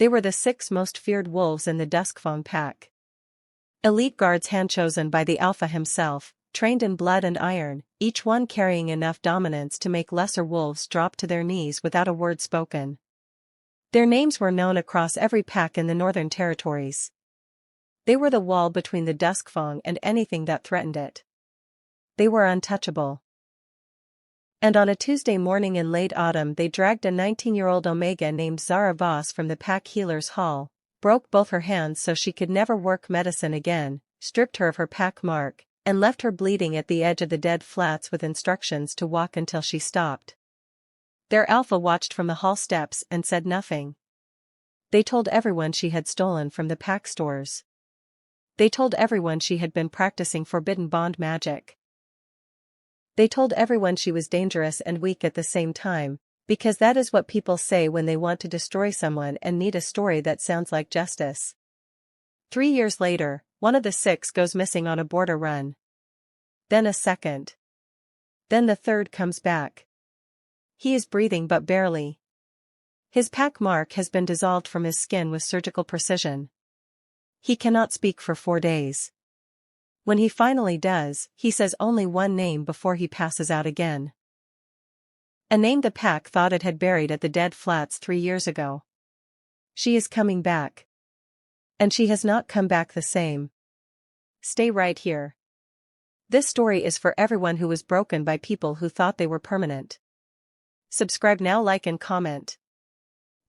They were the 6 most feared wolves in the Duskfang pack. Elite guards hand-chosen by the Alpha himself, trained in blood and iron, each one carrying enough dominance to make lesser wolves drop to their knees without a word spoken. Their names were known across every pack in the Northern Territories. They were the wall between the Duskfang and anything that threatened it. They were untouchable. And on a Tuesday morning in late autumn they dragged a 19-year-old Omega named Zara Voss from the pack healer's hall, broke both her hands so she could never work medicine again, stripped her of her pack mark, and left her bleeding at the edge of the dead flats with instructions to walk until she stopped. Their Alpha watched from the hall steps and said nothing. They told everyone she had stolen from the pack stores. They told everyone she had been practicing forbidden bond magic. They told everyone she was dangerous and weak at the same time, because that is what people say when they want to destroy someone and need a story that sounds like justice. 3 years later, one of the 6 goes missing on a border run. Then a second. Then the third comes back. He is breathing but barely. His pack mark has been dissolved from his skin with surgical precision. He cannot speak for 4 days. When he finally does, he says only one name before he passes out again. A name the pack thought it had buried at the dead flats 3 years ago. She is coming back. And she has not come back the same. Stay right here. This story is for everyone who was broken by people who thought they were permanent. Subscribe now, like and comment.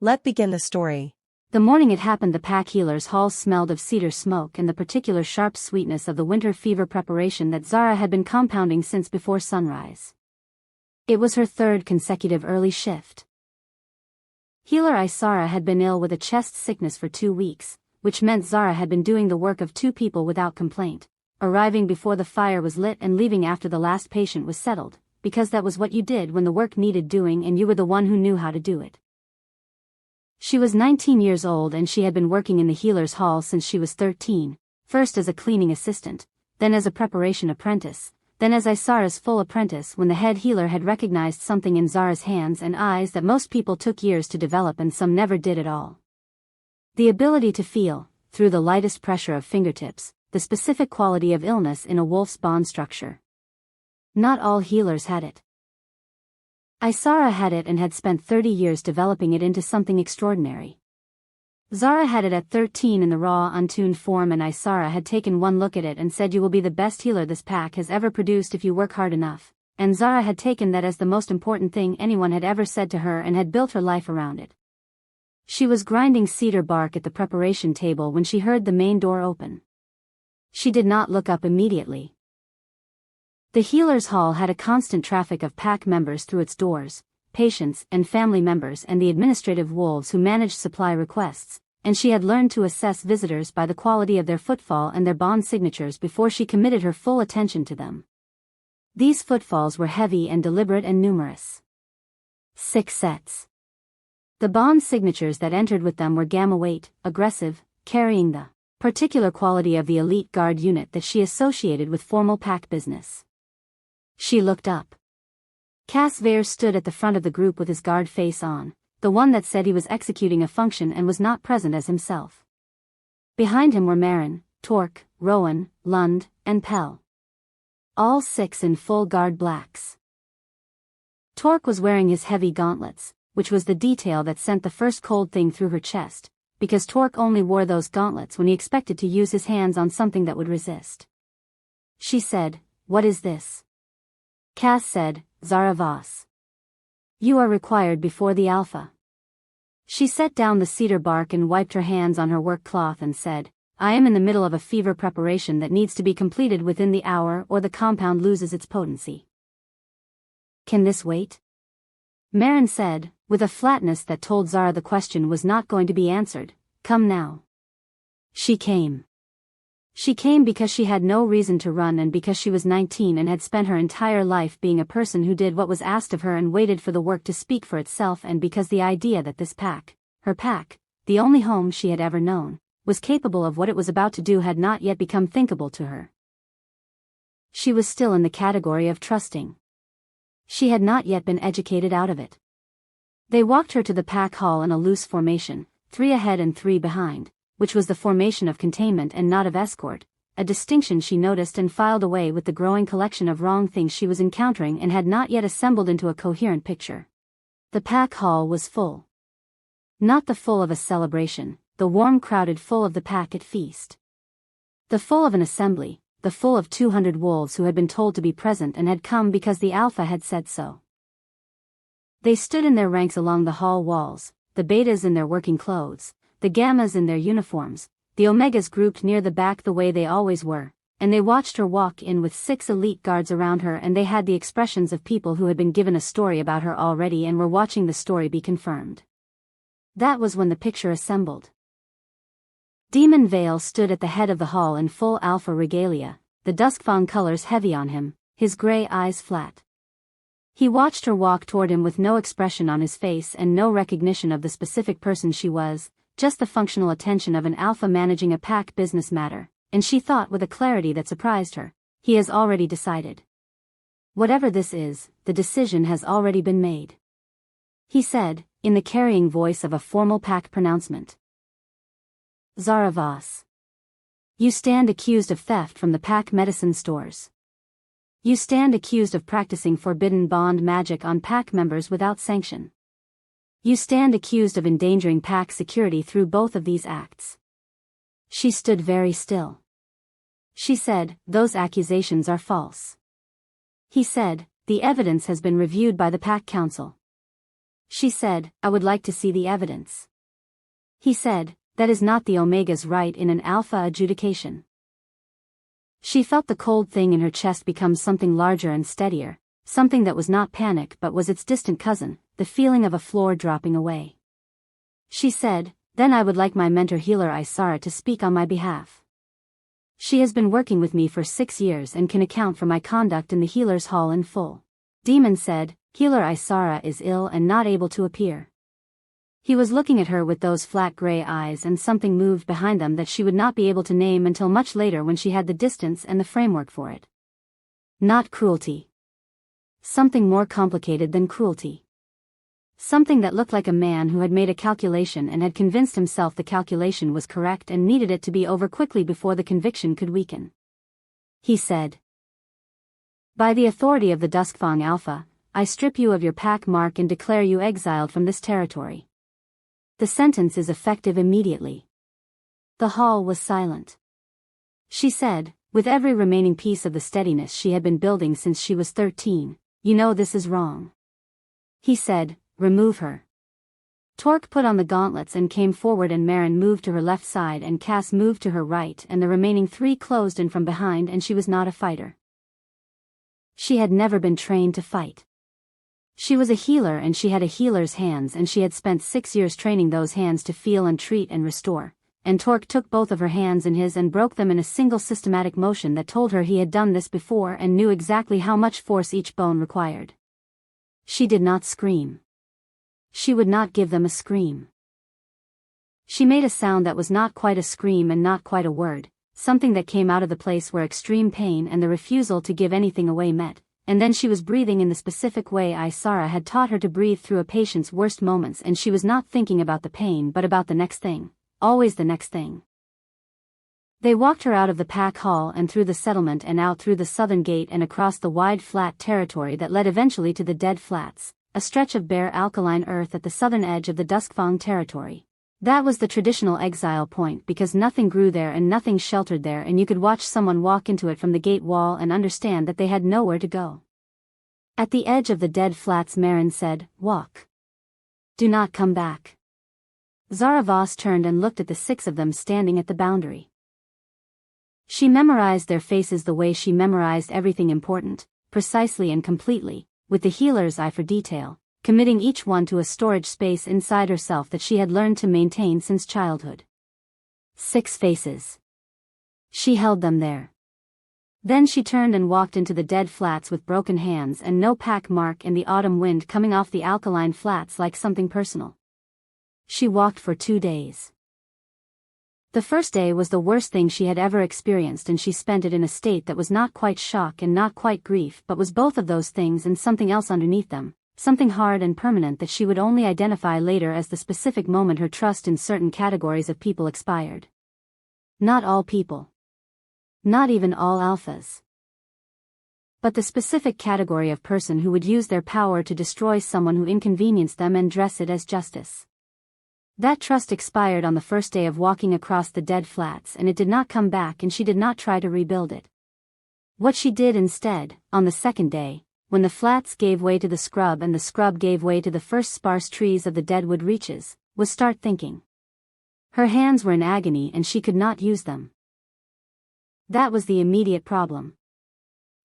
Let's begin the story. The morning it happened, the pack healer's hall smelled of cedar smoke and the particular sharp sweetness of the winter fever preparation that Zara had been compounding since before sunrise. It was her 3rd consecutive early shift. Healer Isara had been ill with a chest sickness for 2 weeks, which meant Zara had been doing the work of 2 people without complaint, arriving before the fire was lit and leaving after the last patient was settled, because that was what you did when the work needed doing and you were the one who knew how to do it. She was 19 years old and she had been working in the healer's hall since she was 13, first as a cleaning assistant, then as a preparation apprentice, then as Isara's full apprentice when the head healer had recognized something in Zara's hands and eyes that most people took years to develop and some never did at all. The ability to feel, through the lightest pressure of fingertips, the specific quality of illness in a wolf's bond structure. Not all healers had it. Isara had it and had spent 30 years developing it into something extraordinary. Zara had it at 13 in the raw, untuned form, and Isara had taken one look at it and said, "You will be the best healer this pack has ever produced if you work hard enough," and Zara had taken that as the most important thing anyone had ever said to her and had built her life around it. She was grinding cedar bark at the preparation table when she heard the main door open. She did not look up immediately. The healer's hall had a constant traffic of pack members through its doors, patients and family members and the administrative wolves who managed supply requests, and she had learned to assess visitors by the quality of their footfall and their bond signatures before she committed her full attention to them. These footfalls were heavy and deliberate and numerous. 6 sets. The bond signatures that entered with them were gamma weight, aggressive, carrying the particular quality of the elite guard unit that she associated with formal pack business. She looked up. Cass Vare stood at the front of the group with his guard face on, the one that said he was executing a function and was not present as himself. Behind him were Marin, Torque, Rowan, Lund, and Pell. All 6 in full guard blacks. Torque was wearing his heavy gauntlets, which was the detail that sent the first cold thing through her chest, because Torque only wore those gauntlets when he expected to use his hands on something that would resist. She said, "What is this?" Cass said, "Zara Voss. You are required before the Alpha." She set down the cedar bark and wiped her hands on her work cloth and said, "I am in the middle of a fever preparation that needs to be completed within the hour or the compound loses its potency." "Can this wait?" Marin said, with a flatness that told Zara the question was not going to be answered. "Come now." She came. She came because she had no reason to run and because she was 19 and had spent her entire life being a person who did what was asked of her and waited for the work to speak for itself, and because the idea that this pack, her pack, the only home she had ever known, was capable of what it was about to do had not yet become thinkable to her. She was still in the category of trusting. She had not yet been educated out of it. They walked her to the pack hall in a loose formation, 3 ahead and 3 behind, which was the formation of containment and not of escort, a distinction she noticed and filed away with the growing collection of wrong things she was encountering and had not yet assembled into a coherent picture. The pack hall was full. Not the full of a celebration, the warm crowded full of the pack at feast. The full of an assembly, the full of 200 wolves who had been told to be present and had come because the Alpha had said so. They stood in their ranks along the hall walls, the betas in their working clothes, the gammas in their uniforms, the omegas grouped near the back the way they always were, and they watched her walk in with 6 elite guards around her, and they had the expressions of people who had been given a story about her already and were watching the story be confirmed. That was when the picture assembled. Demon Vale stood at the head of the hall in full alpha regalia, the duskfawn colors heavy on him, his gray eyes flat. He watched her walk toward him with no expression on his face and no recognition of the specific person she was, just the functional attention of an alpha managing a pack business matter, and she thought with a clarity that surprised her, he has already decided. Whatever this is, the decision has already been made. He said, in the carrying voice of a formal pack pronouncement. Zara Voss. You stand accused of theft from the pack medicine stores. You stand accused of practicing forbidden bond magic on pack members without sanction. You stand accused of endangering pack security through both of these acts. She stood very still. She said, those accusations are false. He said, the evidence has been reviewed by the pack council. She said, I would like to see the evidence. He said, that is not the Omega's right in an alpha adjudication. She felt the cold thing in her chest become something larger and steadier, something that was not panic but was its distant cousin, the feeling of a floor dropping away. She said, then I would like my mentor healer Isara to speak on my behalf. She has been working with me for 6 years and can account for my conduct in the healer's hall in full. Demon said, Healer Isara is ill and not able to appear. He was looking at her with those flat gray eyes, and something moved behind them that she would not be able to name until much later when she had the distance and the framework for it. Not cruelty. Something more complicated than cruelty. Something that looked like a man who had made a calculation and had convinced himself the calculation was correct and needed it to be over quickly before the conviction could weaken. He said, by the authority of the Duskfang Alpha, I strip you of your pack mark and declare you exiled from this territory. The sentence is effective immediately. The hall was silent. She said, with every remaining piece of the steadiness she had been building since she was 13, you know this is wrong. He said, remove her. Torque put on the gauntlets and came forward, and Marin moved to her left side and Cass moved to her right, and the remaining 3 closed in from behind, and she was not a fighter. She had never been trained to fight. She was a healer and she had a healer's hands, and she had spent 6 years training those hands to feel and treat and restore, and Torque took both of her hands in his and broke them in a single systematic motion that told her he had done this before and knew exactly how much force each bone required. She did not scream. She would not give them a scream. She made a sound that was not quite a scream and not quite a word, something that came out of the place where extreme pain and the refusal to give anything away met. And then she was breathing in the specific way Isara had taught her to breathe through a patient's worst moments, and she was not thinking about the pain but about the next thing, always the next thing. They walked her out of the pack hall and through the settlement and out through the southern gate and across the wide flat territory that led eventually to the Dead Flats, a stretch of bare alkaline earth at the southern edge of the Duskfang territory. That was the traditional exile point because nothing grew there and nothing sheltered there, and you could watch someone walk into it from the gate wall and understand that they had nowhere to go. At the edge of the Dead Flats, Marin said, walk. Do not come back. Zara Voss turned and looked at the 6 of them standing at the boundary. She memorized their faces the way she memorized everything important, precisely and completely, with the healer's eye for detail, committing each one to a storage space inside herself that she had learned to maintain since childhood. 6 faces. She held them there. Then she turned and walked into the Dead Flats with broken hands and no pack mark and the autumn wind coming off the alkaline flats like something personal. She walked for 2 days. The first day was the worst thing she had ever experienced, and she spent it in a state that was not quite shock and not quite grief but was both of those things and something else underneath them, something hard and permanent that she would only identify later as the specific moment her trust in certain categories of people expired. Not all people. Not even all alphas. But the specific category of person who would use their power to destroy someone who inconvenienced them and dress it as justice. That trust expired on the first day of walking across the dead flats, and it did not come back, and she did not try to rebuild it. What she did instead, on the second day, when the flats gave way to the scrub and the scrub gave way to the first sparse trees of the deadwood reaches, was start thinking. Her hands were in agony and she could not use them. That was the immediate problem.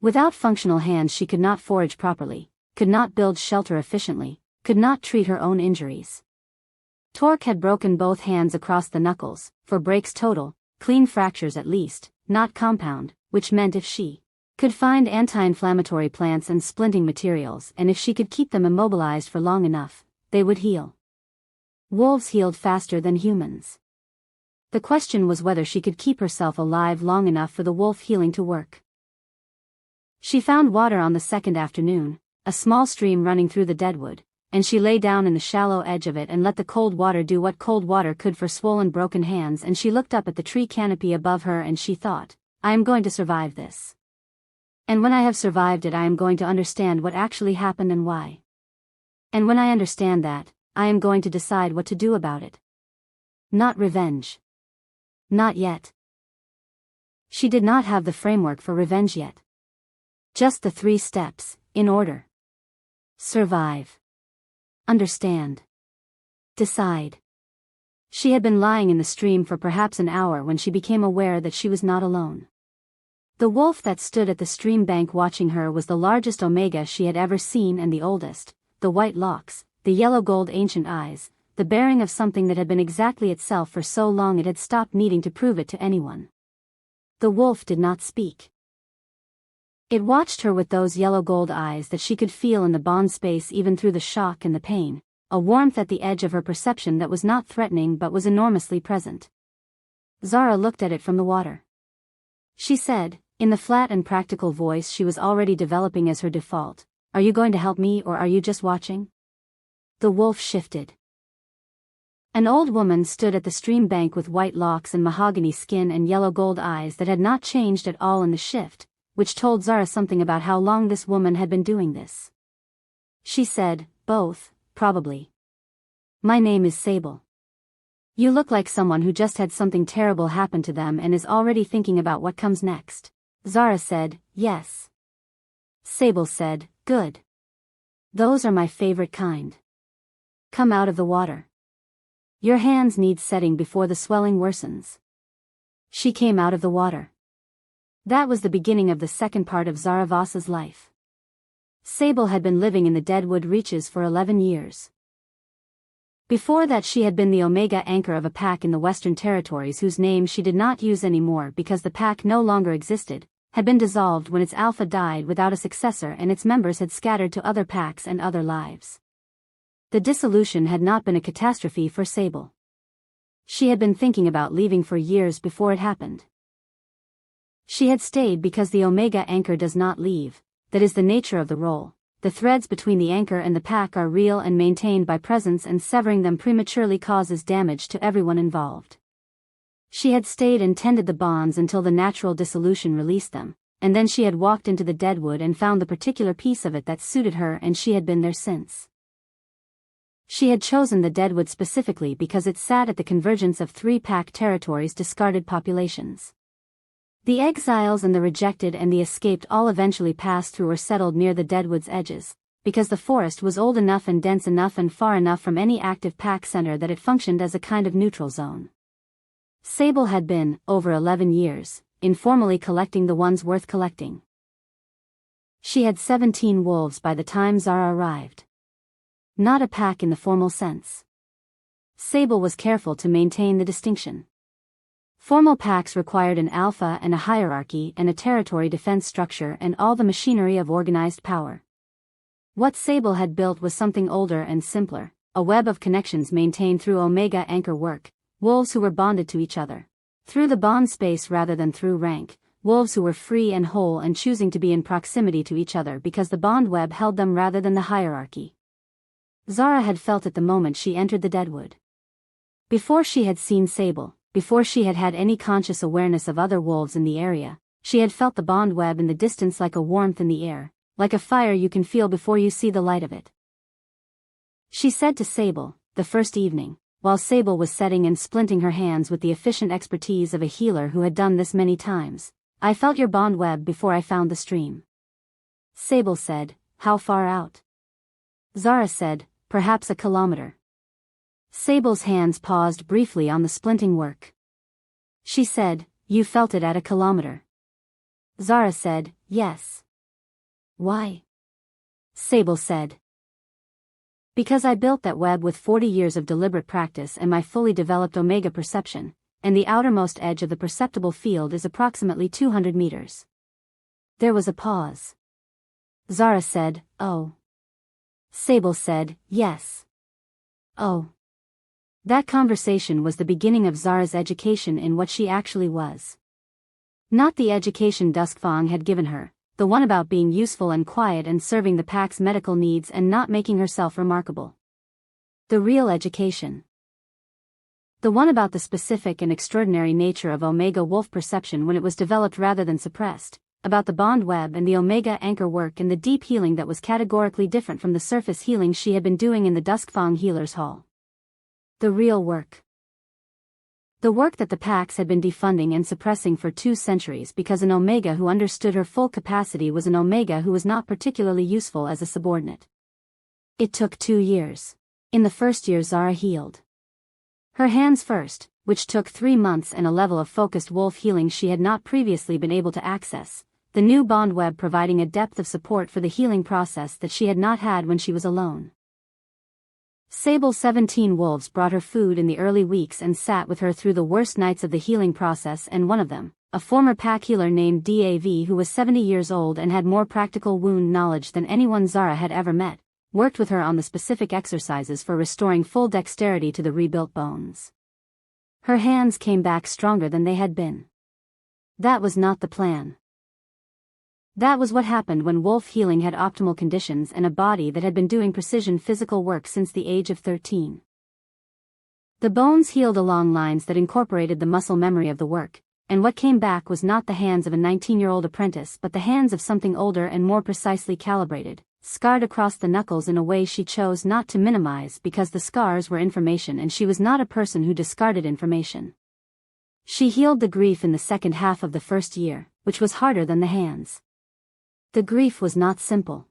Without functional hands she could not forage properly, could not build shelter efficiently, could not treat her own injuries. Torque had broken both hands across the knuckles, for breaks total, clean fractures at least, not compound, which meant if she could find anti-inflammatory plants and splinting materials, and if she could keep them immobilized for long enough, they would heal. Wolves healed faster than humans. The question was whether she could keep herself alive long enough for the wolf healing to work. She found water on the second afternoon, a small stream running through the deadwood, and she lay down in the shallow edge of it and let the cold water do what cold water could for swollen broken hands, and she looked up at the tree canopy above her and she thought, I am going to survive this. And when I have survived it I am going to understand what actually happened and why. And when I understand that, I am going to decide what to do about it. Not revenge. Not yet. She did not have the framework for revenge yet. Just the 3 steps, in order. Survive. Understand. Decide. She had been lying in the stream for perhaps an hour when she became aware that she was not alone. The wolf that stood at the stream bank watching her was the largest omega she had ever seen and the oldest, the white locks, the yellow-gold ancient eyes, the bearing of something that had been exactly itself for so long it had stopped needing to prove it to anyone. The wolf did not speak. It watched her with those yellow-gold eyes that she could feel in the bond space even through the shock and the pain, a warmth at the edge of her perception that was not threatening but was enormously present. Zara looked at it from the water. She said, in the flat and practical voice she was already developing as her default, Are you going to help me or are you just watching? The wolf shifted. An old woman stood at the stream bank with white locks and mahogany skin and yellow-gold eyes that had not changed at all in the shift, which told Zara something about how long this woman had been doing this. She said, Both, probably. My name is Sable. You look like someone who just had something terrible happen to them and is already thinking about what comes next. Zara said, Yes. Sable said, Good. Those are my favorite kind. Come out of the water. Your hands need setting before the swelling worsens. She came out of the water. That was the beginning of the second part of Zara Voss's life. Sable had been living in the deadwood reaches for 11 years. Before that she had been the omega anchor of a pack in the Western Territories whose name she did not use anymore because the pack no longer existed, had been dissolved when its alpha died without a successor and its members had scattered to other packs and other lives. The dissolution had not been a catastrophe for Sable. She had been thinking about leaving for years before it happened. She had stayed because the omega anchor does not leave, that is the nature of the role. The threads between the anchor and the pack are real and maintained by presence, and severing them prematurely causes damage to everyone involved. She had stayed and tended the bonds until the natural dissolution released them, and then she had walked into the deadwood and found the particular piece of it that suited her, and she had been there since. She had chosen the deadwood specifically because it sat at the convergence of 3 pack territories' discarded populations. The exiles and the rejected and the escaped all eventually passed through or settled near the deadwood's edges, because the forest was old enough and dense enough and far enough from any active pack center that it functioned as a kind of neutral zone. Sable had been, over 11 years, informally collecting the ones worth collecting. She had 17 wolves by the time Zara arrived. Not a pack in the formal sense. Sable was careful to maintain the distinction. Formal packs required an alpha and a hierarchy and a territory defense structure and all the machinery of organized power. What Sable had built was something older and simpler, a web of connections maintained through omega anchor work, wolves who were bonded to each other. Through the bond space rather than through rank, wolves who were free and whole and choosing to be in proximity to each other because the bond web held them rather than the hierarchy. Zara had felt it the moment she entered the deadwood. Before she had seen Sable, before she had had any conscious awareness of other wolves in the area, she had felt the bond web in the distance like a warmth in the air, like a fire you can feel before you see the light of it. She said to Sable, the first evening, while Sable was setting and splinting her hands with the efficient expertise of a healer who had done this many times, "I felt your bond web before I found the stream." Sable said, "How far out?" Zara said, "Perhaps a kilometer." Sable's hands paused briefly on the splinting work. She said, "You felt it at a kilometer?" Zara said, "Yes." "Why?" Sable said, "Because I built that web with 40 years of deliberate practice and my fully developed omega perception, and the outermost edge of the perceptible field is approximately 200 meters. There was a pause. Zara said, "Oh." Sable said, "Yes." "Oh." That conversation was the beginning of Zara's education in what she actually was. Not the education Duskfang had given her, the one about being useful and quiet and serving the pack's medical needs and not making herself remarkable. The real education. The one about the specific and extraordinary nature of Omega wolf perception when it was developed rather than suppressed, about the bond web and the Omega anchor work and the deep healing that was categorically different from the surface healing she had been doing in the Duskfang Healer's Hall. The real work. The work that the Pax had been defunding and suppressing for 2 centuries because an Omega who understood her full capacity was an Omega who was not particularly useful as a subordinate. It took 2 years. In the first year Zara healed her hands first, which took 3 months and a level of focused wolf healing she had not previously been able to access, the new bond web providing a depth of support for the healing process that she had not had when she was alone. Sable's 17 wolves brought her food in the early weeks and sat with her through the worst nights of the healing process, and one of them, a former pack healer named Dav who was 70 years old and had more practical wound knowledge than anyone Zara had ever met, worked with her on the specific exercises for restoring full dexterity to the rebuilt bones. Her hands came back stronger than they had been. That was not the plan. That was what happened when wolf healing had optimal conditions and a body that had been doing precision physical work since the age of 13. The bones healed along lines that incorporated the muscle memory of the work, and what came back was not the hands of a 19-year-old apprentice but the hands of something older and more precisely calibrated, scarred across the knuckles in a way she chose not to minimize because the scars were information and she was not a person who discarded information. She healed the grief in the second half of the first year, which was harder than the hands. The grief was not simple.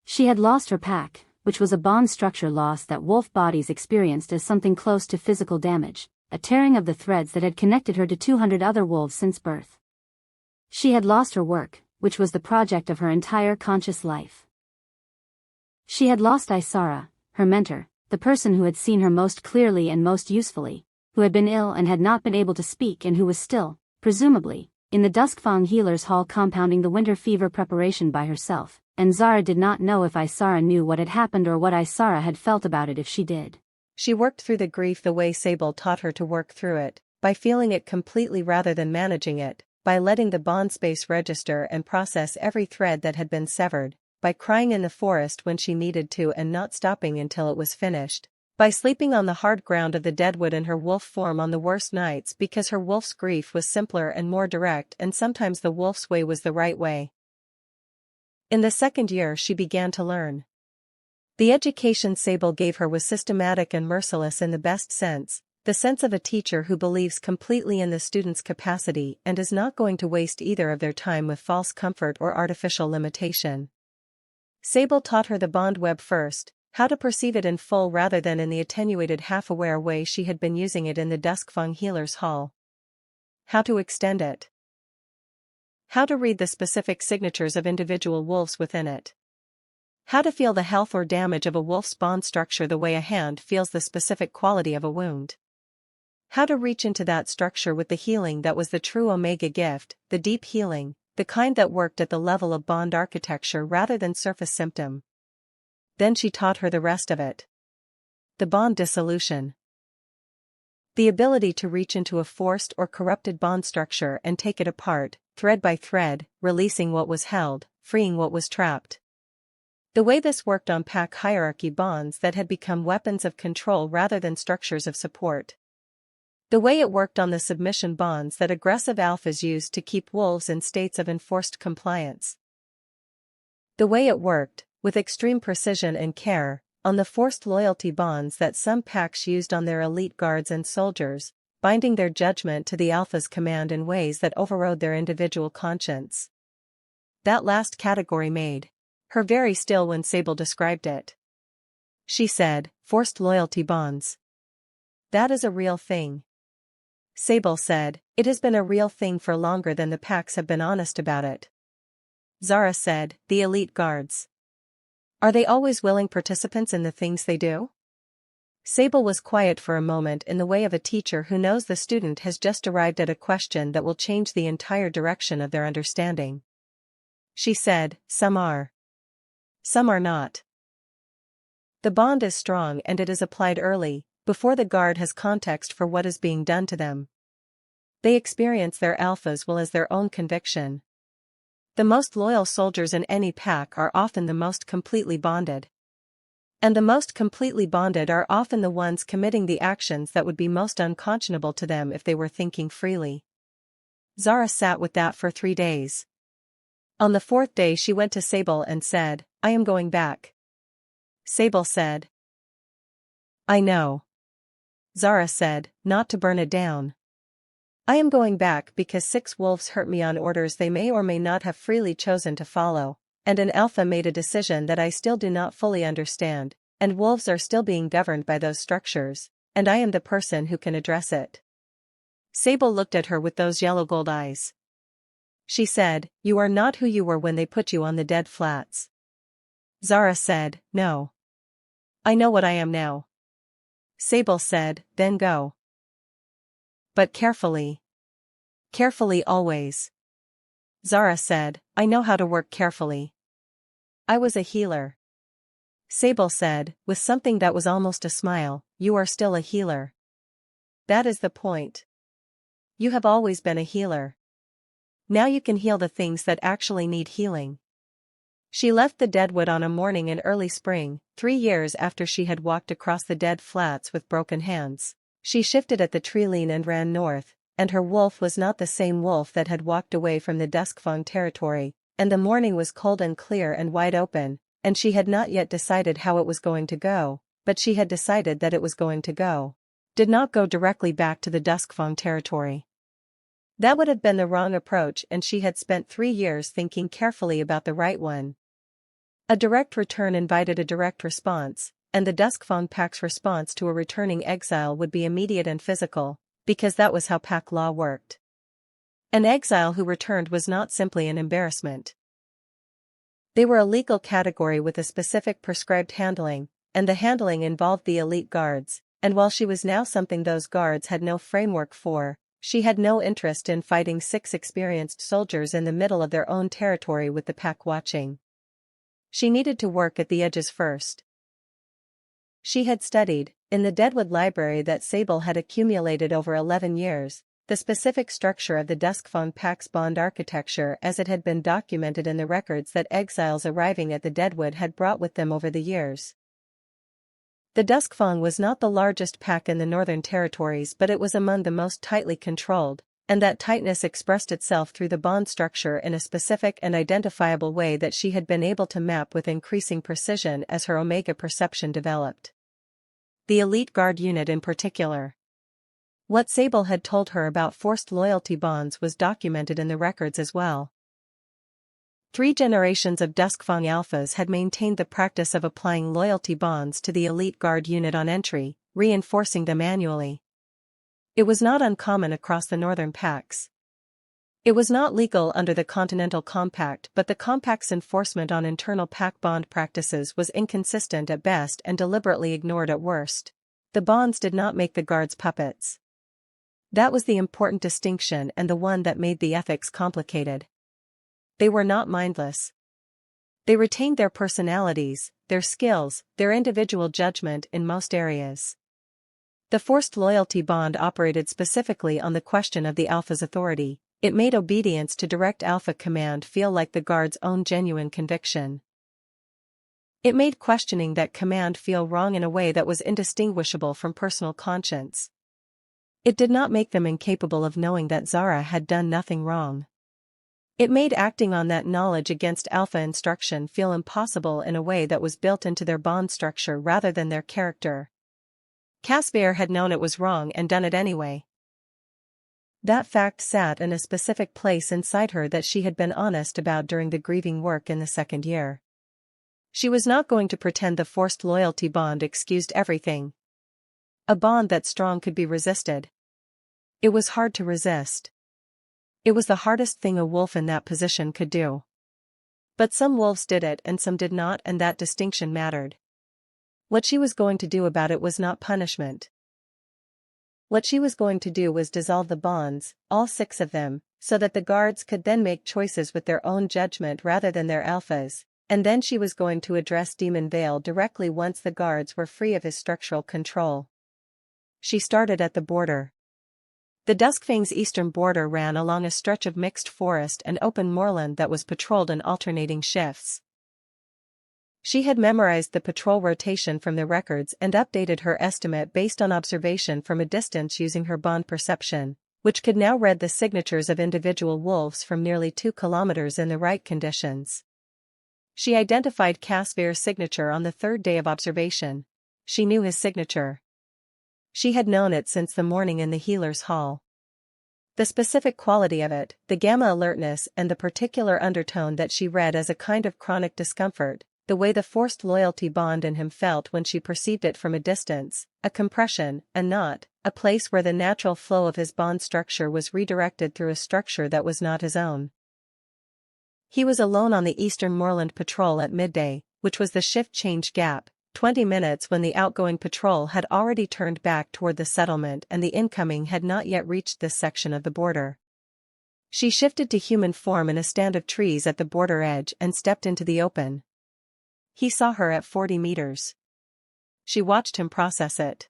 She had lost her pack, which was a bond structure loss that wolf bodies experienced as something close to physical damage, a tearing of the threads that had connected her to 200 other wolves since birth. She had lost her work, which was the project of her entire conscious life. She had lost Isara, her mentor, the person who had seen her most clearly and most usefully, who had been ill and had not been able to speak and who was still, presumably, in the Duskfang Healer's Hall compounding the winter fever preparation by herself, and Zara did not know if Isara knew what had happened or what Isara had felt about it if she did. She worked through the grief the way Sable taught her to work through it, by feeling it completely rather than managing it, by letting the bond space register and process every thread that had been severed, by crying in the forest when she needed to and not stopping until it was finished, by sleeping on the hard ground of the deadwood in her wolf form on the worst nights because her wolf's grief was simpler and more direct and sometimes the wolf's way was the right way. In the second year she began to learn. The education Sable gave her was systematic and merciless in the best sense, the sense of a teacher who believes completely in the student's capacity and is not going to waste either of their time with false comfort or artificial limitation. Sable taught her the bond web first, how to perceive it in full rather than in the attenuated half-aware way she had been using it in the Duskfang Healer's Hall. How to extend it. How to read the specific signatures of individual wolves within it. How to feel the health or damage of a wolf's bond structure the way a hand feels the specific quality of a wound. How to reach into that structure with the healing that was the true Omega gift, the deep healing, the kind that worked at the level of bond architecture rather than surface symptom. Then she taught her the rest of it. The bond dissolution. The ability to reach into a forced or corrupted bond structure and take it apart, thread by thread, releasing what was held, freeing what was trapped. The way this worked on pack hierarchy bonds that had become weapons of control rather than structures of support. The way it worked on the submission bonds that aggressive alphas used to keep wolves in states of enforced compliance. The way it worked, with extreme precision and care, on the forced loyalty bonds that some packs used on their elite guards and soldiers, binding their judgment to the alpha's command in ways that overrode their individual conscience. That last category made her very still when Sable described it. She said, "Forced loyalty bonds. That is a real thing." Sable said, "It has been a real thing for longer than the packs have been honest about it." Zara said, "The elite guards. Are they always willing participants in the things they do?" Sable was quiet for a moment in the way of a teacher who knows the student has just arrived at a question that will change the entire direction of their understanding. She said, "Some are. Some are not. The bond is strong and it is applied early, before the guard has context for what is being done to them. They experience their alpha as well as their own conviction. The most loyal soldiers in any pack are often the most completely bonded. And the most completely bonded are often the ones committing the actions that would be most unconscionable to them if they were thinking freely." Zara sat with that for 3 days. On the 4th day she went to Sable and said, "I am going back." Sable said, "I know." Zara said, "Not to burn it down. I am going back because 6 wolves hurt me on orders they may or may not have freely chosen to follow, and an alpha made a decision that I still do not fully understand, and wolves are still being governed by those structures, and I am the person who can address it." Sable looked at her with those yellow gold eyes. She said, "You are not who you were when they put you on the dead flats." Zara said, "No. I know what I am now." Sable said, "Then go. But carefully. Carefully always." Zara said, "I know how to work carefully. I was a healer." Sable said, with something that was almost a smile, "You are still a healer. That is the point. You have always been a healer. Now you can heal the things that actually need healing." She left the deadwood on a morning in early spring, 3 years after she had walked across the dead flats with broken hands. She shifted at the treeline and ran north, and her wolf was not the same wolf that had walked away from the Duskfang territory, and the morning was cold and clear and wide open, and she had not yet decided how it was going to go, but she had decided that it was going to go. Did not go directly back to the Duskfang territory. That would have been the wrong approach, and she had spent 3 years thinking carefully about the right one. A direct return invited a direct response, and the Duskfang pack's response to a returning exile would be immediate and physical, because that was how pack law worked. An exile who returned was not simply an embarrassment. They were a legal category with a specific prescribed handling, and the handling involved the elite guards, and while she was now something those guards had no framework for, she had no interest in fighting 6 experienced soldiers in the middle of their own territory with the pack watching. She needed to work at the edges first. She had studied, in the Deadwood library that Sable had accumulated over 11 years, the specific structure of the Duskfang pack's bond architecture as it had been documented in the records that exiles arriving at the Deadwood had brought with them over the years. The Duskfang was not the largest pack in the Northern Territories, but it was among the most tightly controlled, and that tightness expressed itself through the bond structure in a specific and identifiable way that she had been able to map with increasing precision as her Omega perception developed. The elite guard unit in particular. What Sable had told her about forced loyalty bonds was documented in the records as well. 3 generations of Duskfang alphas had maintained the practice of applying loyalty bonds to the elite guard unit on entry, reinforcing them annually. It was not uncommon across the northern packs. It was not legal under the Continental Compact, but the Compact's enforcement on internal pack bond practices was inconsistent at best and deliberately ignored at worst. The bonds did not make the guards puppets. That was the important distinction and the one that made the ethics complicated. They were not mindless. They retained their personalities, their skills, their individual judgment in most areas. The forced loyalty bond operated specifically on the question of the alpha's authority. It made obedience to direct alpha command feel like the guard's own genuine conviction. It made questioning that command feel wrong in a way that was indistinguishable from personal conscience. It did not make them incapable of knowing that Zara had done nothing wrong. It made acting on that knowledge against Alpha instruction feel impossible in a way that was built into their bond structure rather than their character. Casimir had known it was wrong and done it anyway. That fact sat in a specific place inside her that she had been honest about during the grieving work in the second year. She was not going to pretend the forced loyalty bond excused everything. A bond that strong could be resisted. It was hard to resist. It was the hardest thing a wolf in that position could do. But some wolves did it and some did not, and that distinction mattered. What she was going to do about it was not punishment. What she was going to do was dissolve the bonds, all 6 of them, so that the guards could then make choices with their own judgment rather than their alphas, and then she was going to address Demon Vale directly once the guards were free of his structural control. She started at the border. The Duskfang's eastern border ran along a stretch of mixed forest and open moorland that was patrolled in alternating shifts. She had memorized the patrol rotation from the records and updated her estimate based on observation from a distance using her bond perception, which could now read the signatures of individual wolves from nearly 2 kilometers in the right conditions. She identified Casimir's signature on the 3rd day of observation. She knew his signature. She had known it since the morning in the healer's hall. The specific quality of it, the gamma alertness and the particular undertone that she read as a kind of chronic discomfort, the way the forced loyalty bond in him felt when she perceived it from a distance, a compression, a knot, a place where the natural flow of his bond structure was redirected through a structure that was not his own. He was alone on the eastern moorland patrol at midday, which was the shift change gap, 20 minutes when the outgoing patrol had already turned back toward the settlement and the incoming had not yet reached this section of the border. She shifted to human form in a stand of trees at the border edge and stepped into the open. He saw her at 40 meters. She watched him process it.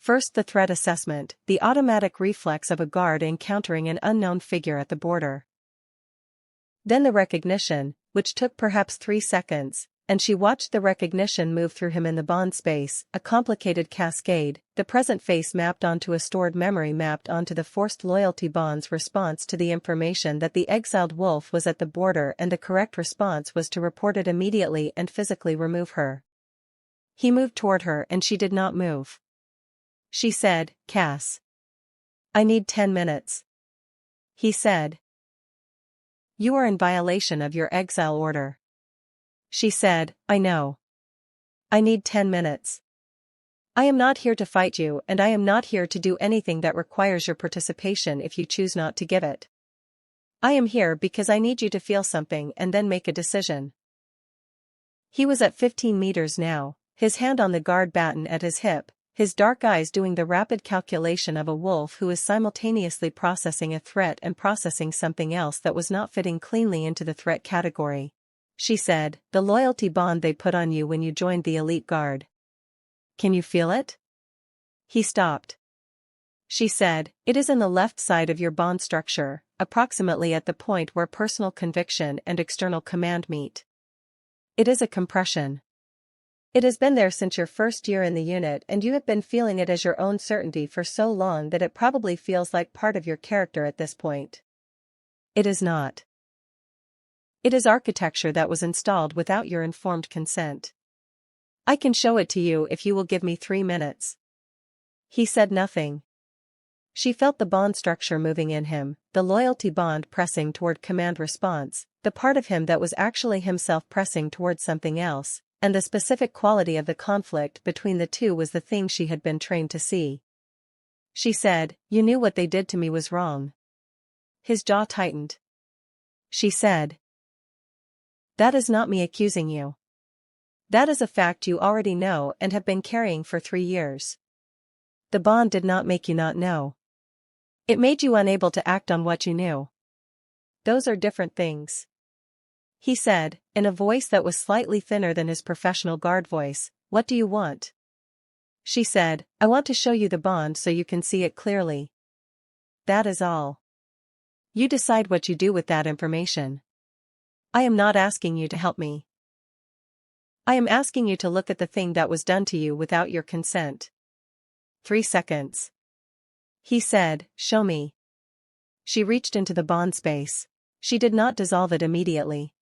First the threat assessment, the automatic reflex of a guard encountering an unknown figure at the border. Then the recognition, which took perhaps 3 seconds, and she watched the recognition move through him in the bond space, a complicated cascade, the present face mapped onto a stored memory mapped onto the forced loyalty bond's response to the information that the exiled wolf was at the border, and the correct response was to report it immediately and physically remove her. He moved toward her and she did not move. She said, "Cass. I need 10 minutes. He said, "You are in violation of your exile order." She said, "I know. I need 10 minutes. I am not here to fight you and I am not here to do anything that requires your participation if you choose not to give it. I am here because I need you to feel something and then make a decision." He was at 15 meters now, his hand on the guard baton at his hip, his dark eyes doing the rapid calculation of a wolf who is simultaneously processing a threat and processing something else that was not fitting cleanly into the threat category. She said, "The loyalty bond they put on you when you joined the elite guard. Can you feel it?" He stopped. She said, "It is in the left side of your bond structure, approximately at the point where personal conviction and external command meet. It is a compression. It has been there since your first year in the unit and you have been feeling it as your own certainty for so long that it probably feels like part of your character at this point. It is not. It is architecture that was installed without your informed consent. I can show it to you if you will give me 3 minutes." He said nothing. She felt the bond structure moving in him, the loyalty bond pressing toward command response, the part of him that was actually himself pressing toward something else, and the specific quality of the conflict between the two was the thing she had been trained to see. She said, "You knew what they did to me was wrong." His jaw tightened. She said, "That is not me accusing you. That is a fact you already know and have been carrying for 3 years. The bond did not make you not know. It made you unable to act on what you knew. Those are different things." He said, in a voice that was slightly thinner than his professional guard voice, "What do you want?" She said, "I want to show you the bond so you can see it clearly. That is all. You decide what you do with that information. I am not asking you to help me." I am asking you to look at the thing that was done to you without your consent. 3 seconds. He said, show me. She reached into the bond space. She did not dissolve it immediately.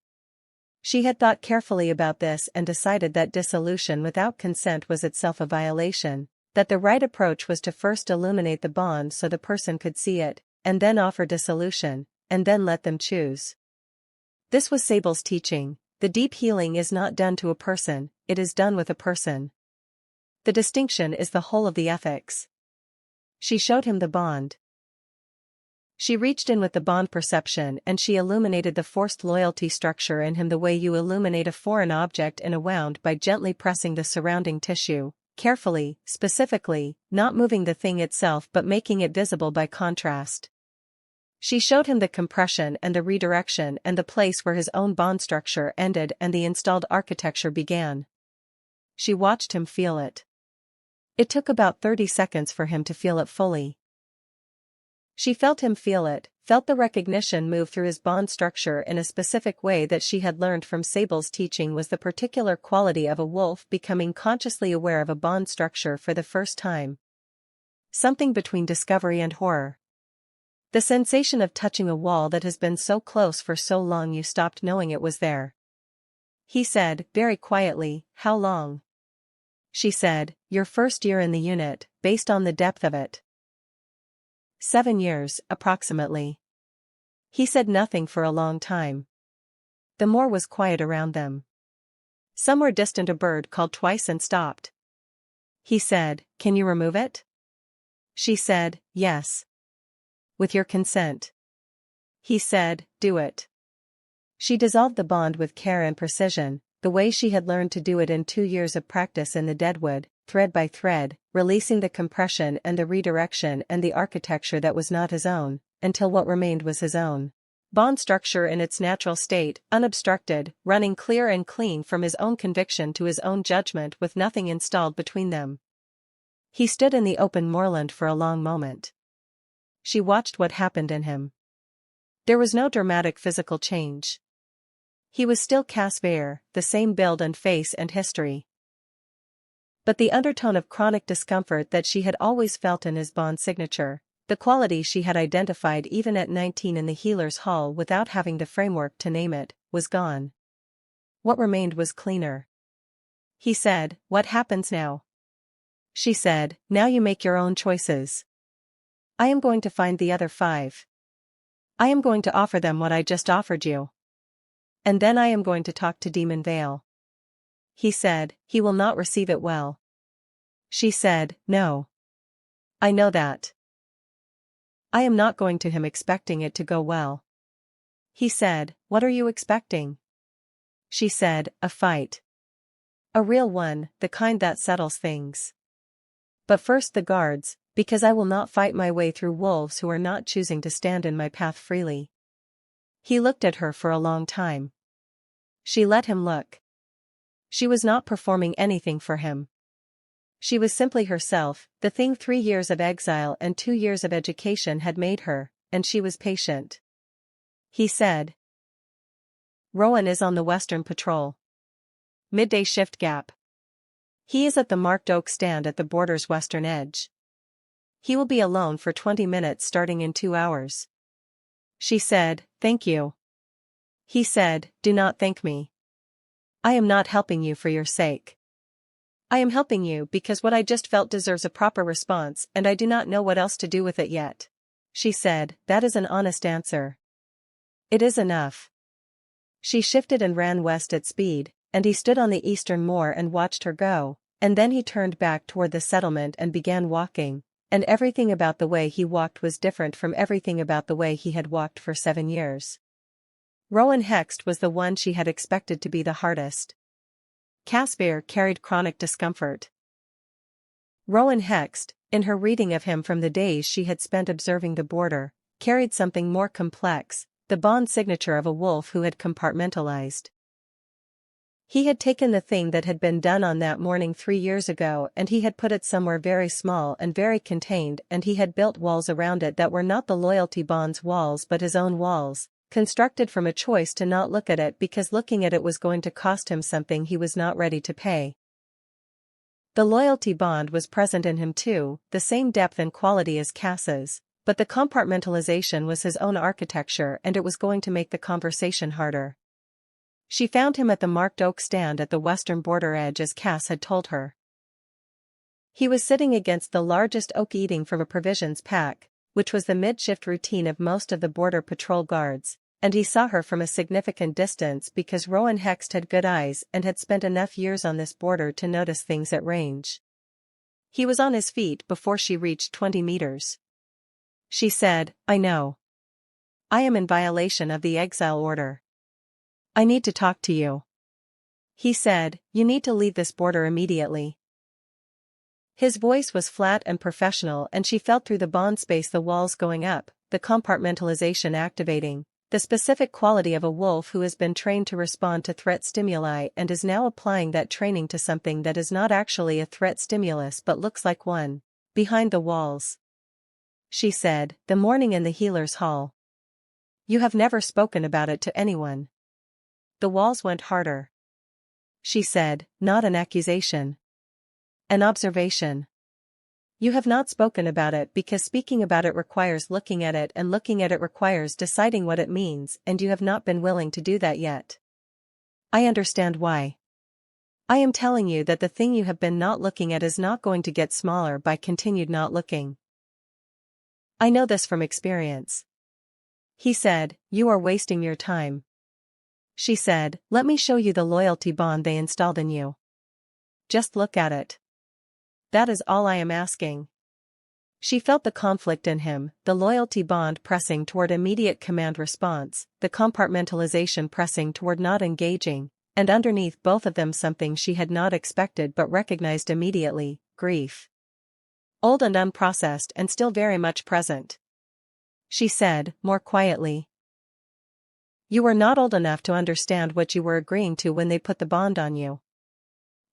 She had thought carefully about this and decided that dissolution without consent was itself a violation, that the right approach was to first illuminate the bond so the person could see it, and then offer dissolution, and then let them choose. This was Sable's teaching: the deep healing is not done to a person, it is done with a person. The distinction is the whole of the ethics. She showed him the bond. She reached in with the bond perception and she illuminated the forced loyalty structure in him the way you illuminate a foreign object in a wound by gently pressing the surrounding tissue, carefully, specifically, not moving the thing itself but making it visible by contrast. She showed him the compression and the redirection and the place where his own bond structure ended and the installed architecture began. She watched him feel it. It took about 30 seconds for him to feel it fully. She felt him feel it, felt the recognition move through his bond structure in a specific way that she had learned from Sable's teaching was the particular quality of a wolf becoming consciously aware of a bond structure for the first time. Something between discovery and horror. The sensation of touching a wall that has been so close for so long you stopped knowing it was there. He said, very quietly, how long? She said, your first year in the unit, based on the depth of it. 7 years, approximately. He said nothing for a long time. The moor was quiet around them. Somewhere distant a bird called twice and stopped. He said, can you remove it? She said, yes. With your consent. He said, do it. She dissolved the bond with care and precision, the way she had learned to do it in 2 years of practice in the deadwood, thread by thread, releasing the compression and the redirection and the architecture that was not his own, until what remained was his own. Bond structure in its natural state, unobstructed, running clear and clean from his own conviction to his own judgment with nothing installed between them. He stood in the open moorland for a long moment. She watched what happened in him. There was no dramatic physical change. He was still Casper, the same build and face and history. But the undertone of chronic discomfort that she had always felt in his bond signature, the quality she had identified even at 19 in the healer's hall without having the framework to name it, was gone. What remained was cleaner. He said, what happens now? She said, now you make your own choices. I am going to find the other 5. I am going to offer them what I just offered you. And then I am going to talk to Demon Vale. He said, he will not receive it well. She said, no. I know that. I am not going to him expecting it to go well. He said, what are you expecting? She said, a fight. A real one, the kind that settles things. But first the guards, because I will not fight my way through wolves who are not choosing to stand in my path freely. He looked at her for a long time. She let him look. She was not performing anything for him. She was simply herself, the thing 3 years of exile and 2 years of education had made her, and she was patient. He said. Rowan is on the Western Patrol. Midday shift gap. He is at the marked oak stand at the border's western edge. He will be alone for 20 minutes starting in 2 hours. She said, thank you. He said, do not thank me. I am not helping you for your sake. I am helping you because what I just felt deserves a proper response and I do not know what else to do with it yet. She said, that is an honest answer. It is enough. She shifted and ran west at speed, and he stood on the eastern moor and watched her go, and then he turned back toward the settlement and began walking, and everything about the way he walked was different from everything about the way he had walked for 7 years. Rowan Hext was the one she had expected to be the hardest. Casper carried chronic discomfort. Rowan Hext, in her reading of him from the days she had spent observing the border, carried something more complex, the bond signature of a wolf who had compartmentalized. He had taken the thing that had been done on that morning 3 years ago and he had put it somewhere very small and very contained and he had built walls around it that were not the loyalty bond's walls but his own walls, constructed from a choice to not look at it because looking at it was going to cost him something he was not ready to pay. The loyalty bond was present in him too, the same depth and quality as Cass's, but the compartmentalization was his own architecture and it was going to make the conversation harder. She found him at the marked oak stand at the western border edge as Cass had told her. He was sitting against the largest oak eating from a provisions pack, which was the mid-shift routine of most of the border patrol guards, and he saw her from a significant distance because Rowan Hext had good eyes and had spent enough years on this border to notice things at range. He was on his feet before she reached 20 meters. She said, "I know. I am in violation of the exile order. I need to talk to you." He said, "You need to leave this border immediately." His voice was flat and professional and she felt through the bond space the walls going up, the compartmentalization activating, the specific quality of a wolf who has been trained to respond to threat stimuli and is now applying that training to something that is not actually a threat stimulus but looks like one, behind the walls. She said, "The morning in the healer's hall. You have never spoken about it to anyone." The walls went harder. She said, "Not an accusation. An observation. You have not spoken about it because speaking about it requires looking at it and looking at it requires deciding what it means and you have not been willing to do that yet. I understand why. I am telling you that the thing you have been not looking at is not going to get smaller by continued not looking. I know this from experience." He said, "You are wasting your time." She said, "Let me show you the loyalty bond they installed in you. Just look at it. That is all I am asking." She felt the conflict in him, the loyalty bond pressing toward immediate command response, the compartmentalization pressing toward not engaging, and underneath both of them something she had not expected but recognized immediately, grief. Old and unprocessed and still very much present. She said, more quietly, "You were not old enough to understand what you were agreeing to when they put the bond on you.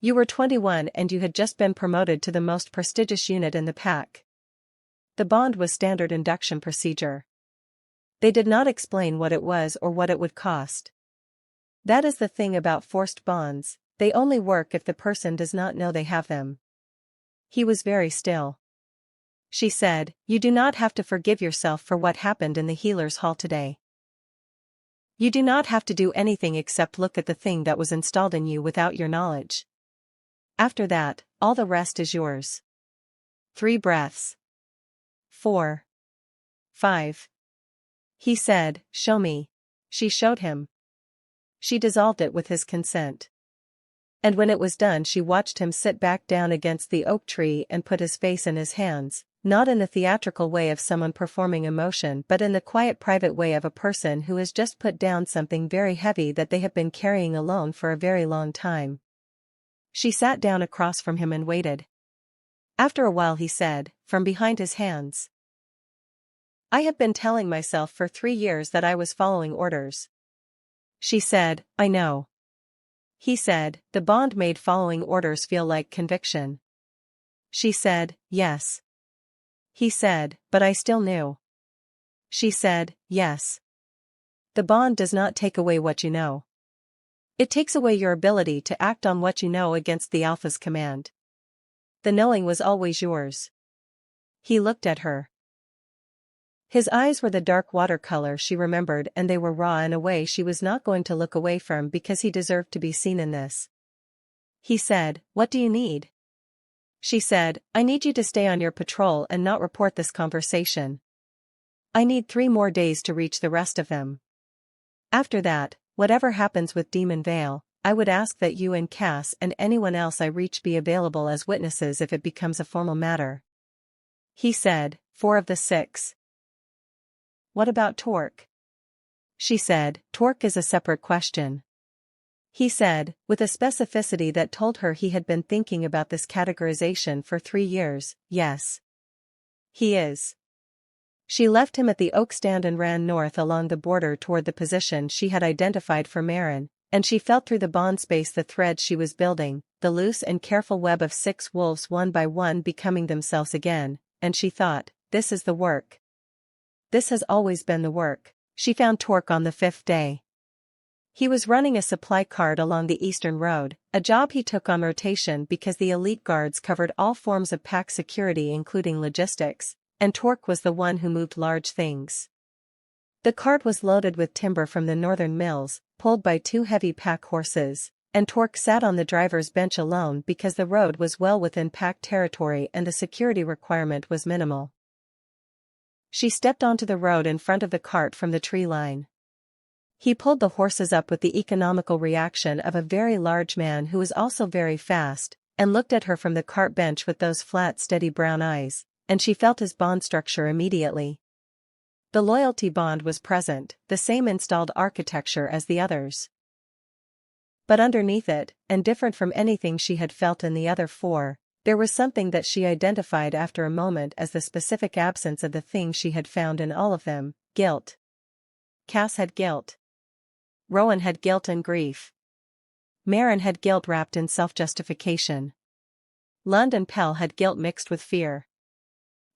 You were 21 and you had just been promoted to the most prestigious unit in the pack. The bond was standard induction procedure. They did not explain what it was or what it would cost. That is the thing about forced bonds, they only work if the person does not know they have them." He was very still. She said, "You do not have to forgive yourself for what happened in the healer's hall today. You do not have to do anything except look at the thing that was installed in you without your knowledge. After that, all the rest is yours." 3 breaths. 4. 5. He said, "Show me." She showed him. She dissolved it with his consent. And when it was done she watched him sit back down against the oak tree and put his face in his hands, not in the theatrical way of someone performing emotion but in the quiet private way of a person who has just put down something very heavy that they have been carrying alone for a very long time. She sat down across from him and waited. After a while he said, from behind his hands, "I have been telling myself for 3 years that I was following orders." She said, "I know." He said, "The bond made following orders feel like conviction." She said, "Yes." He said, "But I still knew." She said, "Yes. The bond does not take away what you know. It takes away your ability to act on what you know against the Alpha's command. The knowing was always yours." He looked at her. His eyes were the dark watercolor she remembered and they were raw in a way she was not going to look away from because he deserved to be seen in this. He said, "What do you need?" She said, "I need you to stay on your patrol and not report this conversation. I need 3 more days to reach the rest of them. After that, whatever happens with Demon Vale, I would ask that you and Cass and anyone else I reach be available as witnesses if it becomes a formal matter." He said, 4 of the 6. "What about Torque?" She said, "Torque is a separate question." He said, with a specificity that told her he had been thinking about this categorization for 3 years, "Yes. He is." She left him at the oak stand and ran north along the border toward the position she had identified for Marin, and she felt through the bond space the thread she was building, the loose and careful web of 6 wolves one by one becoming themselves again, and she thought, "This is the work. This has always been the work." She found Torque on the 5th day. He was running a supply cart along the eastern road, a job he took on rotation because the elite guards covered all forms of pack security including logistics, and Torque was the one who moved large things. The cart was loaded with timber from the northern mills, pulled by 2 heavy pack horses, and Torque sat on the driver's bench alone because the road was well within pack territory and the security requirement was minimal. She stepped onto the road in front of the cart from the tree line. He pulled the horses up with the economical reaction of a very large man who was also very fast, and looked at her from the cart bench with those flat steady brown eyes, and she felt his bond structure immediately. The loyalty bond was present, the same installed architecture as the others. But underneath it, and different from anything she had felt in the other 4, there was something that she identified after a moment as the specific absence of the thing she had found in all of them: guilt. Cass had guilt. Rowan had guilt and grief. Marin had guilt wrapped in self-justification. Lund and Pell had guilt mixed with fear.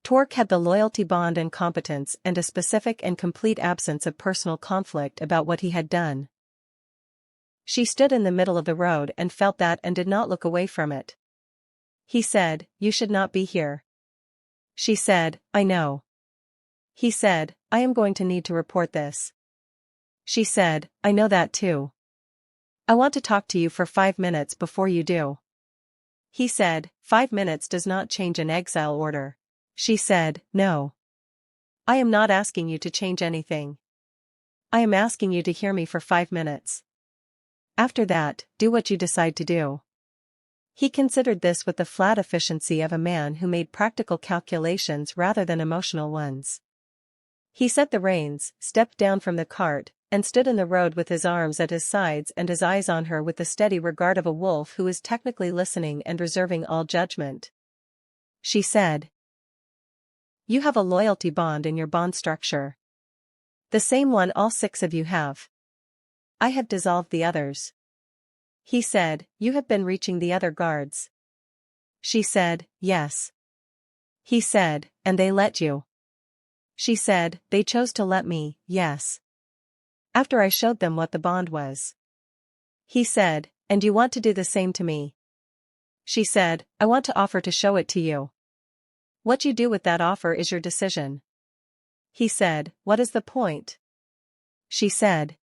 Torque had the loyalty bond and competence and a specific and complete absence of personal conflict about what he had done. She stood in the middle of the road and felt that and did not look away from it. He said, "You should not be here." She said, "I know." He said, "I am going to need to report this." She said, "I know that too. I want to talk to you for 5 minutes before you do." He said, "5 minutes does not change an exile order." She said, "No. I am not asking you to change anything. I am asking you to hear me for 5 minutes. After that, do what you decide to do." He considered this with the flat efficiency of a man who made practical calculations rather than emotional ones. He set the reins, stepped down from the cart, and stood in the road with his arms at his sides and his eyes on her with the steady regard of a wolf who is technically listening and reserving all judgment. She said, "You have a loyalty bond in your bond structure. The same one all 6 of you have. I have dissolved the others." He said, "You have been reaching the other guards." She said, "Yes." He said, "And they let you?" She said, "They chose to let me, yes. After I showed them what the bond was." He said, "And you want to do the same to me?" She said, "I want to offer to show it to you. What you do with that offer is your decision." He said, "What is the point?" She said,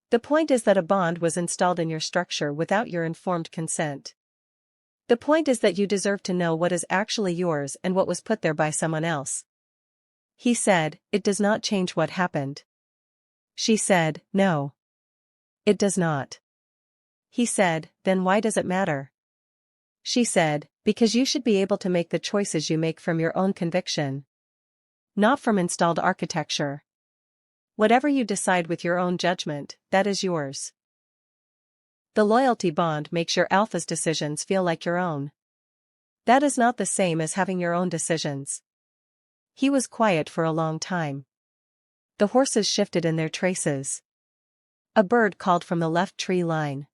"The point is that a bond was installed in your structure without your informed consent. The point is that you deserve to know what is actually yours and what was put there by someone else." He said, "It does not change what happened." She said, "No. It does not." He said, "Then why does it matter?" She said, "Because you should be able to make the choices you make from your own conviction. Not from installed architecture. Whatever you decide with your own judgment, that is yours. The loyalty bond makes your alpha's decisions feel like your own. That is not the same as having your own decisions." He was quiet for a long time. The horses shifted in their traces. A bird called from the left tree line.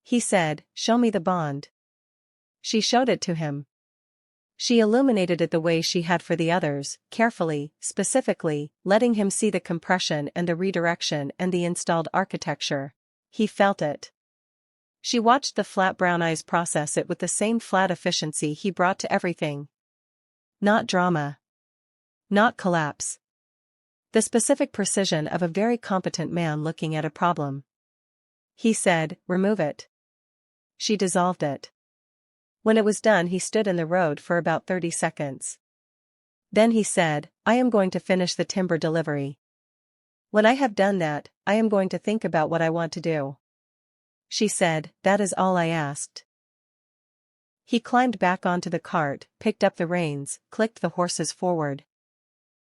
He said, "Show me the bond." She showed it to him. She illuminated it the way she had for the others, carefully, specifically, letting him see the compression and the redirection and the installed architecture. He felt it. She watched the flat brown eyes process it with the same flat efficiency he brought to everything. Not drama. Not collapse. The specific precision of a very competent man looking at a problem. He said, "Remove it." She dissolved it. When it was done, he stood in the road for about 30 seconds. Then he said, "I am going to finish the timber delivery. When I have done that, I am going to think about what I want to do." She said, "That is all I asked." He climbed back onto the cart, picked up the reins, clicked the horses forward.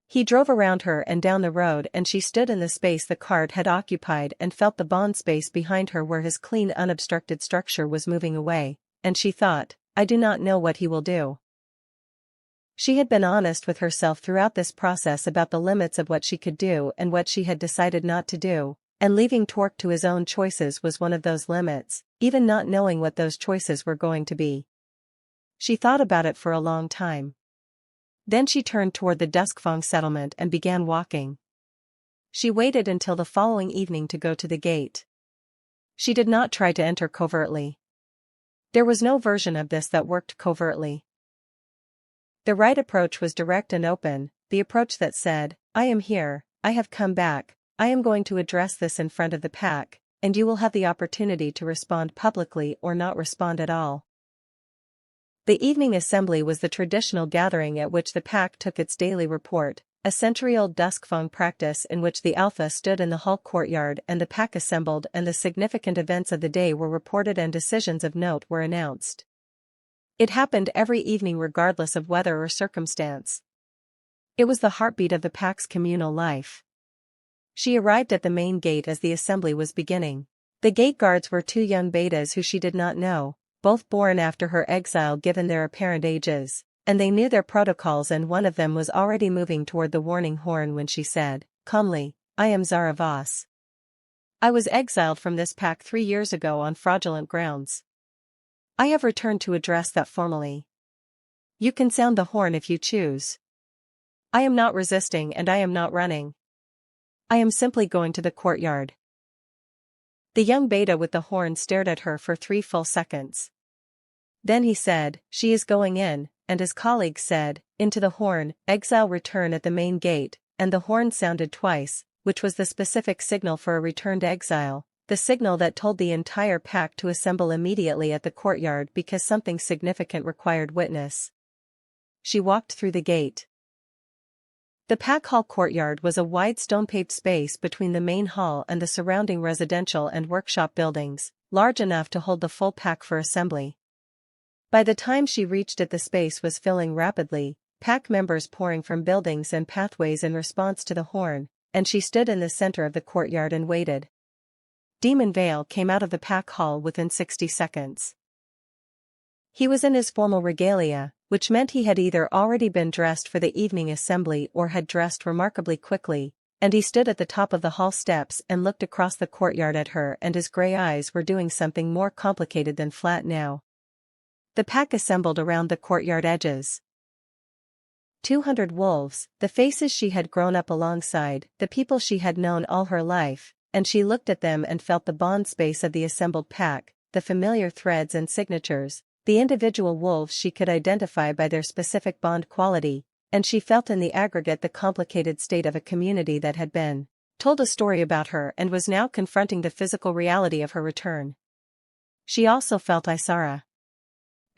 He drove around her and down the road, and she stood in the space the cart had occupied and felt the bond space behind her where his clean unobstructed structure was moving away, and she thought, "I do not know what he will do." She had been honest with herself throughout this process about the limits of what she could do and what she had decided not to do, and leaving Torque to his own choices was one of those limits, even not knowing what those choices were going to be. She thought about it for a long time. Then she turned toward the Duskfong settlement and began walking. She waited until the following evening to go to the gate. She did not try to enter covertly. There was no version of this that worked covertly. The right approach was direct and open, the approach that said, I am here, I have come back, I am going to address this in front of the pack, and you will have the opportunity to respond publicly or not respond at all. The evening assembly was the traditional gathering at which the pack took its daily report, a century-old dusk-phone practice in which the alpha stood in the hall courtyard and the pack assembled and the significant events of the day were reported and decisions of note were announced. It happened every evening regardless of weather or circumstance. It was the heartbeat of the pack's communal life. She arrived at the main gate as the assembly was beginning. The gate guards were two young betas who she did not know, both born after her exile given their apparent ages, and they knew their protocols, and one of them was already moving toward the warning horn when she said, calmly, I am Zara Voss. I was exiled from this pack 3 years ago on fraudulent grounds. I have returned to address that formally. You can sound the horn if you choose. I am not resisting and I am not running. I am simply going to the courtyard. The young beta with the horn stared at her for 3 full seconds. Then he said, she is going in, and his colleague said, into the horn, exile return at the main gate, and the horn sounded twice, which was the specific signal for a returned exile, the signal that told the entire pack to assemble immediately at the courtyard because something significant required witness. She walked through the gate. The pack hall courtyard was a wide stone-paved space between the main hall and the surrounding residential and workshop buildings, large enough to hold the full pack for assembly. By the time she reached it, the space was filling rapidly, pack members pouring from buildings and pathways in response to the horn, and she stood in the center of the courtyard and waited. Demon Vale came out of the pack hall within 60 seconds. He was in his formal regalia, which meant he had either already been dressed for the evening assembly or had dressed remarkably quickly, and he stood at the top of the hall steps and looked across the courtyard at her, and his gray eyes were doing something more complicated than flat now. The pack assembled around the courtyard edges. 200 wolves, the faces she had grown up alongside, the people she had known all her life, and she looked at them and felt the bond space of the assembled pack, the familiar threads and signatures, the individual wolves she could identify by their specific bond quality, and she felt in the aggregate the complicated state of a community that had been told a story about her and was now confronting the physical reality of her return. She also felt Isara.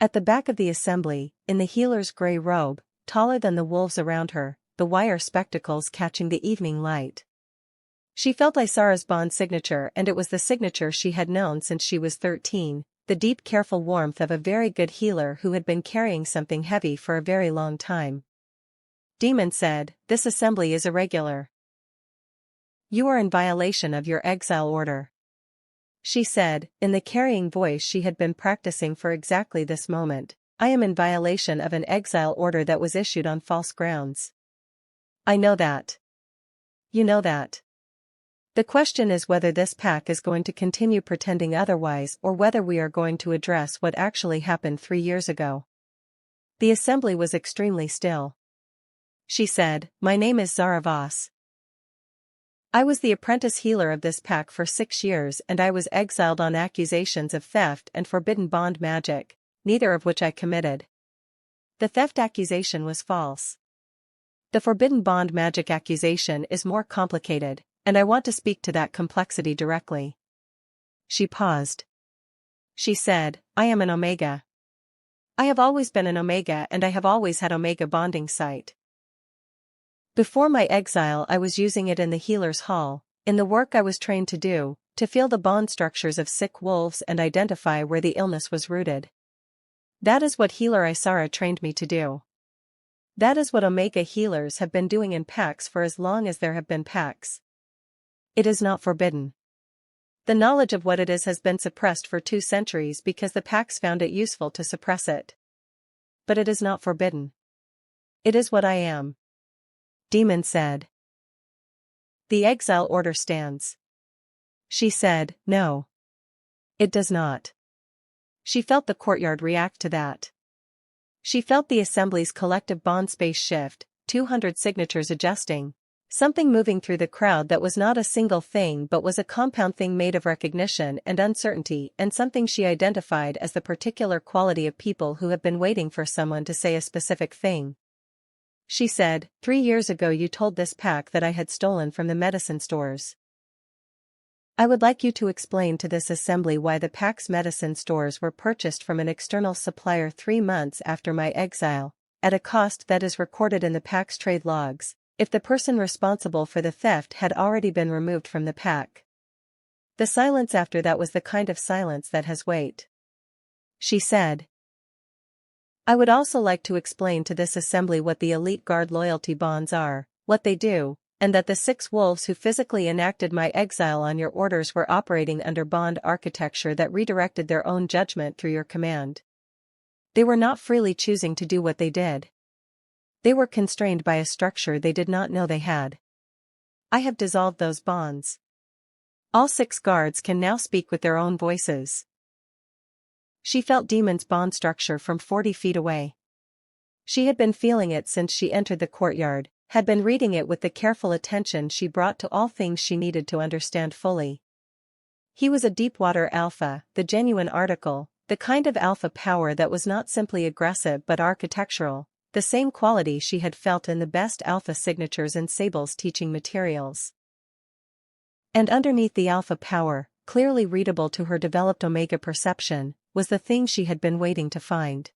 At the back of the assembly, in the healer's gray robe, taller than the wolves around her, the wire spectacles catching the evening light. She felt Isara's bond signature, and it was the signature she had known since she was 13, the deep careful warmth of a very good healer who had been carrying something heavy for a very long time. Demon said, this assembly is irregular. You are in violation of your exile order. She said, in the carrying voice she had been practicing for exactly this moment, I am in violation of an exile order that was issued on false grounds. I know that. You know that. The question is whether this pack is going to continue pretending otherwise or whether we are going to address what actually happened 3 years ago. The assembly was extremely still. She said, my name is Zara Voss. I was the apprentice healer of this pack for 6 years, and I was exiled on accusations of theft and forbidden bond magic, neither of which I committed. The theft accusation was false. The forbidden bond magic accusation is more complicated, and I want to speak to that complexity directly. She paused. She said, I am an Omega. I have always been an Omega, and I have always had Omega bonding site. Before my exile I was using it in the healer's hall, in the work I was trained to do, to feel the bond structures of sick wolves and identify where the illness was rooted. That is what healer Isara trained me to do. That is what Omega healers have been doing in packs for as long as there have been packs. It is not forbidden. The knowledge of what it is has been suppressed for 2 centuries because the packs found it useful to suppress it. But it is not forbidden. It is what I am. Demon said. The exile order stands. She said, no. It does not. She felt the courtyard react to that. She felt the assembly's collective bond space shift, 200 signatures adjusting, Something moving through the crowd that was not a single thing but was a compound thing made of recognition and uncertainty, and something she identified as the particular quality of people who have been waiting for someone to say a specific thing. She said, 3 years ago you told this pack that I had stolen from the medicine stores. I would like you to explain to this assembly why the pack's medicine stores were purchased from an external supplier 3 months after my exile, at a cost that is recorded in the pack's trade logs, if the person responsible for the theft had already been removed from the pack. The silence after that was the kind of silence that has weight. She said. I would also like to explain to this assembly what the elite guard loyalty bonds are, what they do, and that the 6 wolves who physically enacted my exile on your orders were operating under bond architecture that redirected their own judgment through your command. They were not freely choosing to do what they did. They were constrained by a structure they did not know they had. I have dissolved those bonds. All 6 guards can now speak with their own voices. She felt Demon's bond structure from 40 feet away. She had been feeling it since she entered the courtyard, had been reading it with the careful attention she brought to all things she needed to understand fully. He was a deep-water alpha, the genuine article, the kind of alpha power that was not simply aggressive but architectural, the same quality she had felt in the best alpha signatures in Sable's teaching materials. And underneath the alpha power, clearly readable to her developed omega perception, was the thing she had been waiting to find.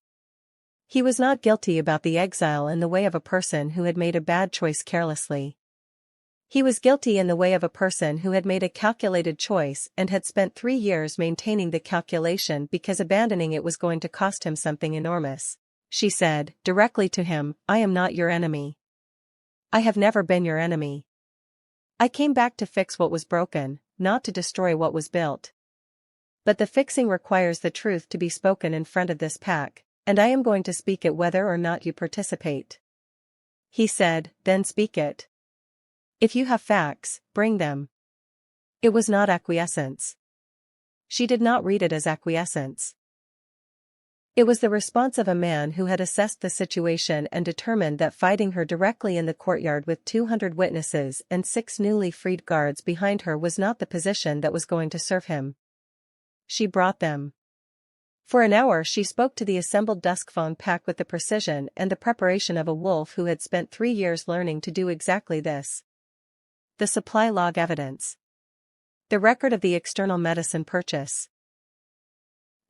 He was not guilty about the exile in the way of a person who had made a bad choice carelessly. He was guilty in the way of a person who had made a calculated choice and had spent 3 years maintaining the calculation because abandoning it was going to cost him something enormous. She said, directly to him, I am not your enemy. I have never been your enemy. I came back to fix what was broken, not to destroy what was built. But the fixing requires the truth to be spoken in front of this pack, and I am going to speak it whether or not you participate. He said, then speak it. If you have facts, bring them. It was not acquiescence. She did not read it as acquiescence. It was the response of a man who had assessed the situation and determined that fighting her directly in the courtyard with 200 witnesses and 6 newly freed guards behind her was not the position that was going to serve him. She brought them. For an hour she spoke to the assembled duskphone pack with the precision and the preparation of a wolf who had spent 3 years learning to do exactly this. The supply log evidence. The record of the external medicine purchase.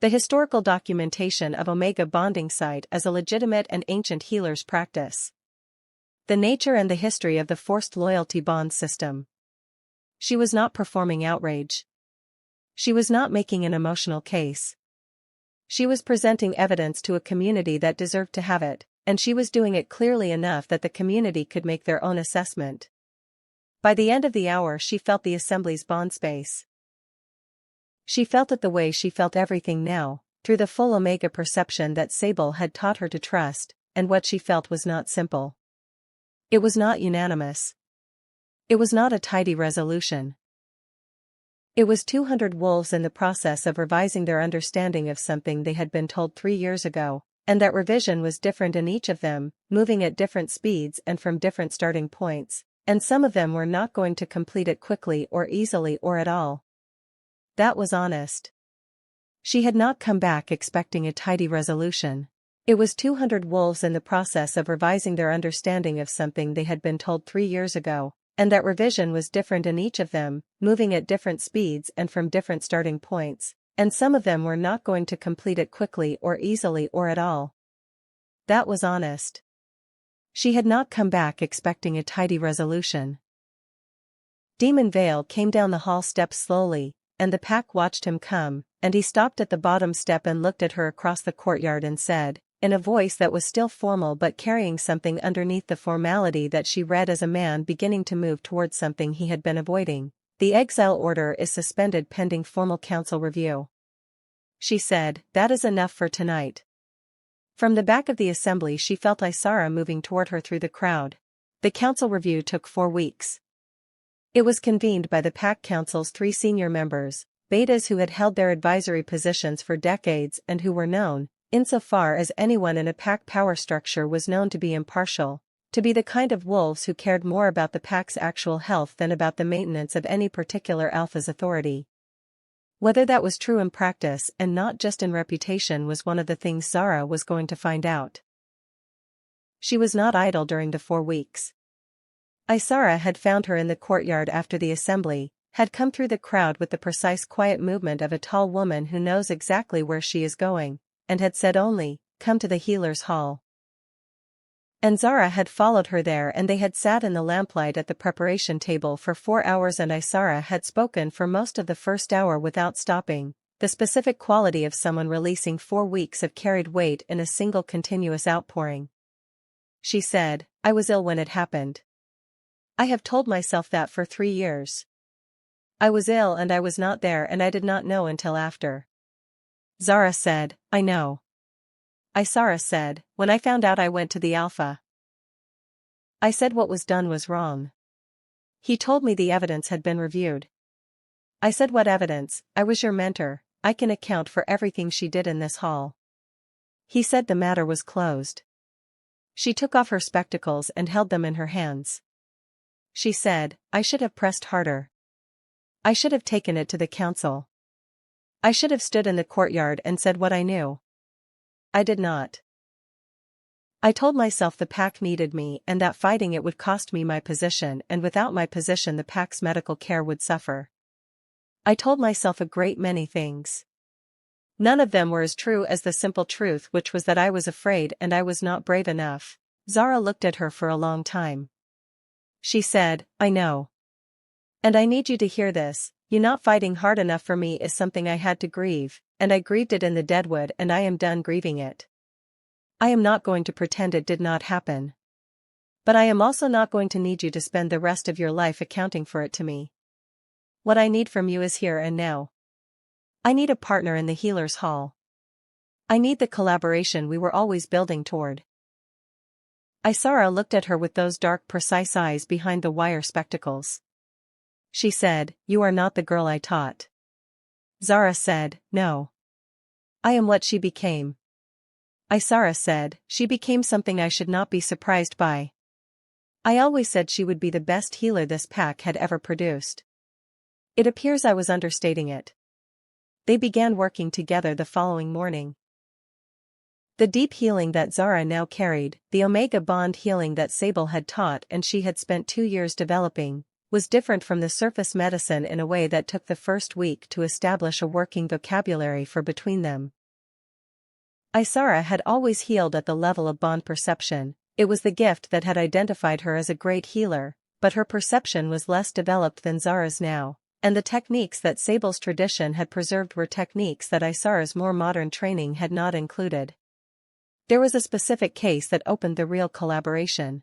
The historical documentation of Omega bonding site as a legitimate and ancient healer's practice. The nature and the history of the forced loyalty bond system. She was not performing outrage. She was not making an emotional case. She was presenting evidence to a community that deserved to have it, and she was doing it clearly enough that the community could make their own assessment. By the end of the hour she felt the assembly's bond space. She felt it the way she felt everything now, through the full Omega perception that Sable had taught her to trust, and what she felt was not simple. It was not unanimous. It was not a tidy resolution. It was 200 wolves in the process of revising their understanding of something they had been told 3 years ago, and that revision was different in each of them, moving at different speeds and from different starting points, and some of them were not going to complete it quickly or easily or at all. That was honest. She had not come back expecting a tidy resolution. It was 200 wolves in the process of revising their understanding of something they had been told 3 years ago, and that revision was different in each of them, moving at different speeds and from different starting points, and some of them were not going to complete it quickly or easily or at all. That was honest. She had not come back expecting a tidy resolution. Demon Vale came down the hall steps slowly, and the pack watched him come, and he stopped at the bottom step and looked at her across the courtyard and said, in a voice that was still formal but carrying something underneath the formality that she read as a man beginning to move towards something he had been avoiding, the exile order is suspended pending formal council review. She said, that is enough for tonight. From the back of the assembly she felt Isara moving toward her through the crowd. The council review took 4 weeks. It was convened by the Pack Council's 3 senior members, betas who had held their advisory positions for decades and who were known, insofar as anyone in a Pack power structure was known to be impartial, To be the kind of wolves who cared more about the pack's actual health than about the maintenance of any particular alpha's authority. Whether that was true in practice and not just in reputation was one of the things Zara was going to find out. She was not idle during the 4 weeks. Isara had found her in the courtyard after the assembly, had come through the crowd with the precise quiet movement of a tall woman who knows exactly where she is going, and had said only, "Come to the healer's hall." And Zara had followed her there, and they had sat in the lamplight at the preparation table for 4 hours, and Isara had spoken for most of the first hour without stopping, the specific quality of someone releasing 4 weeks of carried weight in a single continuous outpouring. She said, "I was ill when it happened. I have told myself that for 3 years. I was ill and I was not there, and I did not know until after." Zara said, "I know." Isara said, "When I found out I went to the Alpha. I said what was done was wrong. He told me the evidence had been reviewed. I said, what evidence? I was your mentor, I can account for everything she did in this hall." He said the matter was closed. She took off her spectacles and held them in her hands. She said, "I should have pressed harder. I should have taken it to the council. I should have stood in the courtyard and said what I knew. I did not. I told myself the pack needed me and that fighting it would cost me my position, and without my position the pack's medical care would suffer. I told myself a great many things. None of them were as true as the simple truth, which was that I was afraid and I was not brave enough." Zara looked at her for a long time. She said, "I know. And I need you to hear this. You not fighting hard enough for me is something I had to grieve, and I grieved it in the deadwood, and I am done grieving it. I am not going to pretend it did not happen. But I am also not going to need you to spend the rest of your life accounting for it to me. What I need from you is here and now. I need a partner in the healer's hall. I need the collaboration we were always building toward." Isara looked at her with those dark, precise eyes behind the wire spectacles. She said, "You are not the girl I taught." Zara said, "No. I am what she became." Isara said, "She became something I should not be surprised by. I always said she would be the best healer this pack had ever produced. It appears I was understating it." They began working together the following morning. The deep healing that Zara now carried, the Omega bond healing that Sable had taught and she had spent 2 years developing, was different from the surface medicine in a way that took the first week to establish a working vocabulary for between them. Isara had always healed at the level of bond perception. It was the gift that had identified her as a great healer, but her perception was less developed than Zara's now, and the techniques that Sable's tradition had preserved were techniques that Isara's more modern training had not included. There was a specific case that opened the real collaboration.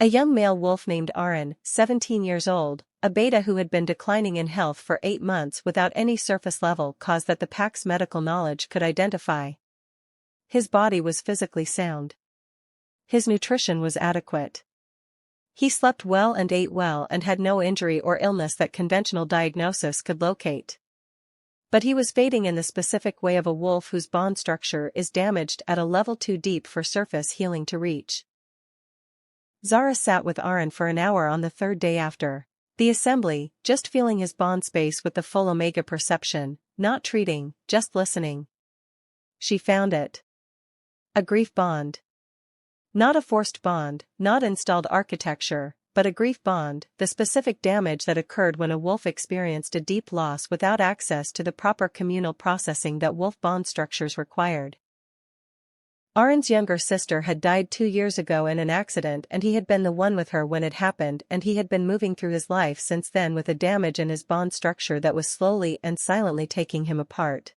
A young male wolf named Aaron, 17 years old, a beta who had been declining in health for 8 months without any surface level cause that the pack's medical knowledge could identify. His body was physically sound. His nutrition was adequate. He slept well and ate well and had no injury or illness that conventional diagnosis could locate. But he was fading in the specific way of a wolf whose bond structure is damaged at a level too deep for surface healing to reach. Zara sat with Aaron for an hour on the 3rd day after the assembly, just feeling his bond space with the full Omega perception, not treating, just listening. She found it. A grief bond. Not a forced bond, not installed architecture, but a grief bond, the specific damage that occurred when a wolf experienced a deep loss without access to the proper communal processing that wolf bond structures required. Aaron's younger sister had died 2 years ago in an accident, and he had been the one with her when it happened, and he had been moving through his life since then with a damage in his bond structure that was slowly and silently taking him apart.